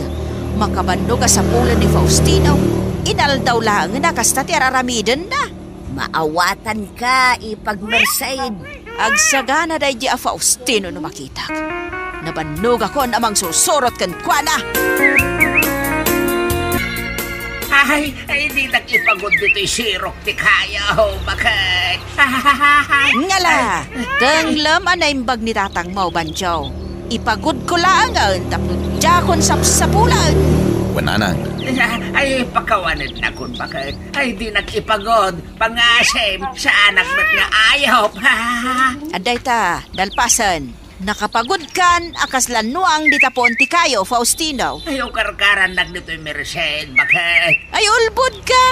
Makabando ka sa pulan ni Faustino. Inaldaw lang na kasta ti araramiden na. Maawatan ka ipagmersaid. Agsagana day di a Faustino no makita. Nabannog ako namang susurot kan kuana. Ay, di nag-ipagod dito'y sirok ti kayaw. Bakit? Ngala, tenglam anaimbag ni tatang mo, Banjo. Ipagod ko lang ang tapno jakon sa pulan. Wananang. Ay, pakawanid na kun bakit. Ay, di nag-ipagod. Pangasim sa anak ba't nga ayaw. Aday ta, dalpasan. Nakapagod kan, akaslan nuang ditapon ti kayo, Faustino. Ay, karkaran nagdito'y Merced. Bakit? Ay, ulbud ka.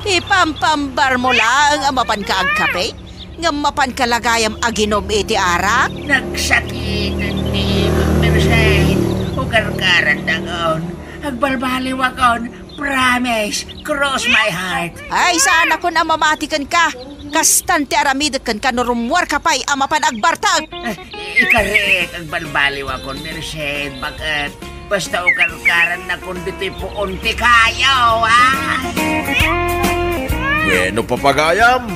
Ipampambar mo lang ang mapan ka agkape. Nga mapan kalagayam aginom iti arak. Nagsakitan ni Merced. O karkaran dagon. Agbalbaliw akon. Promise. Cross my heart. Ay, saan ako na mamatikan ka? Kastante aramidat kan kanurumwar ka pa'y amapan agbartag. Ikarik, agbalbaliw akon, Merced. Bakit? Basta o karkaran na kung dito'y puon ti kayaw, Bueno, papagayam,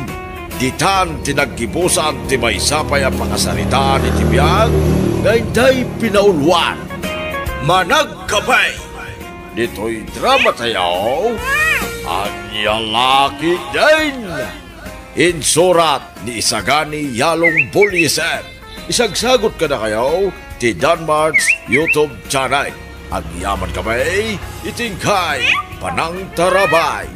ditan tinaggibusan ti may sapay ang pakasalitaan ni Tibiyag, gayday pinaulwan. Managkabay! Dito'y drama tayo, anya laki din. Insurat ni Isagani Yalong Bulisan. Isagsagot ka na kayo ti Danmarks YouTube channel. Ang yaman kamay, itingkay, panang tarabay.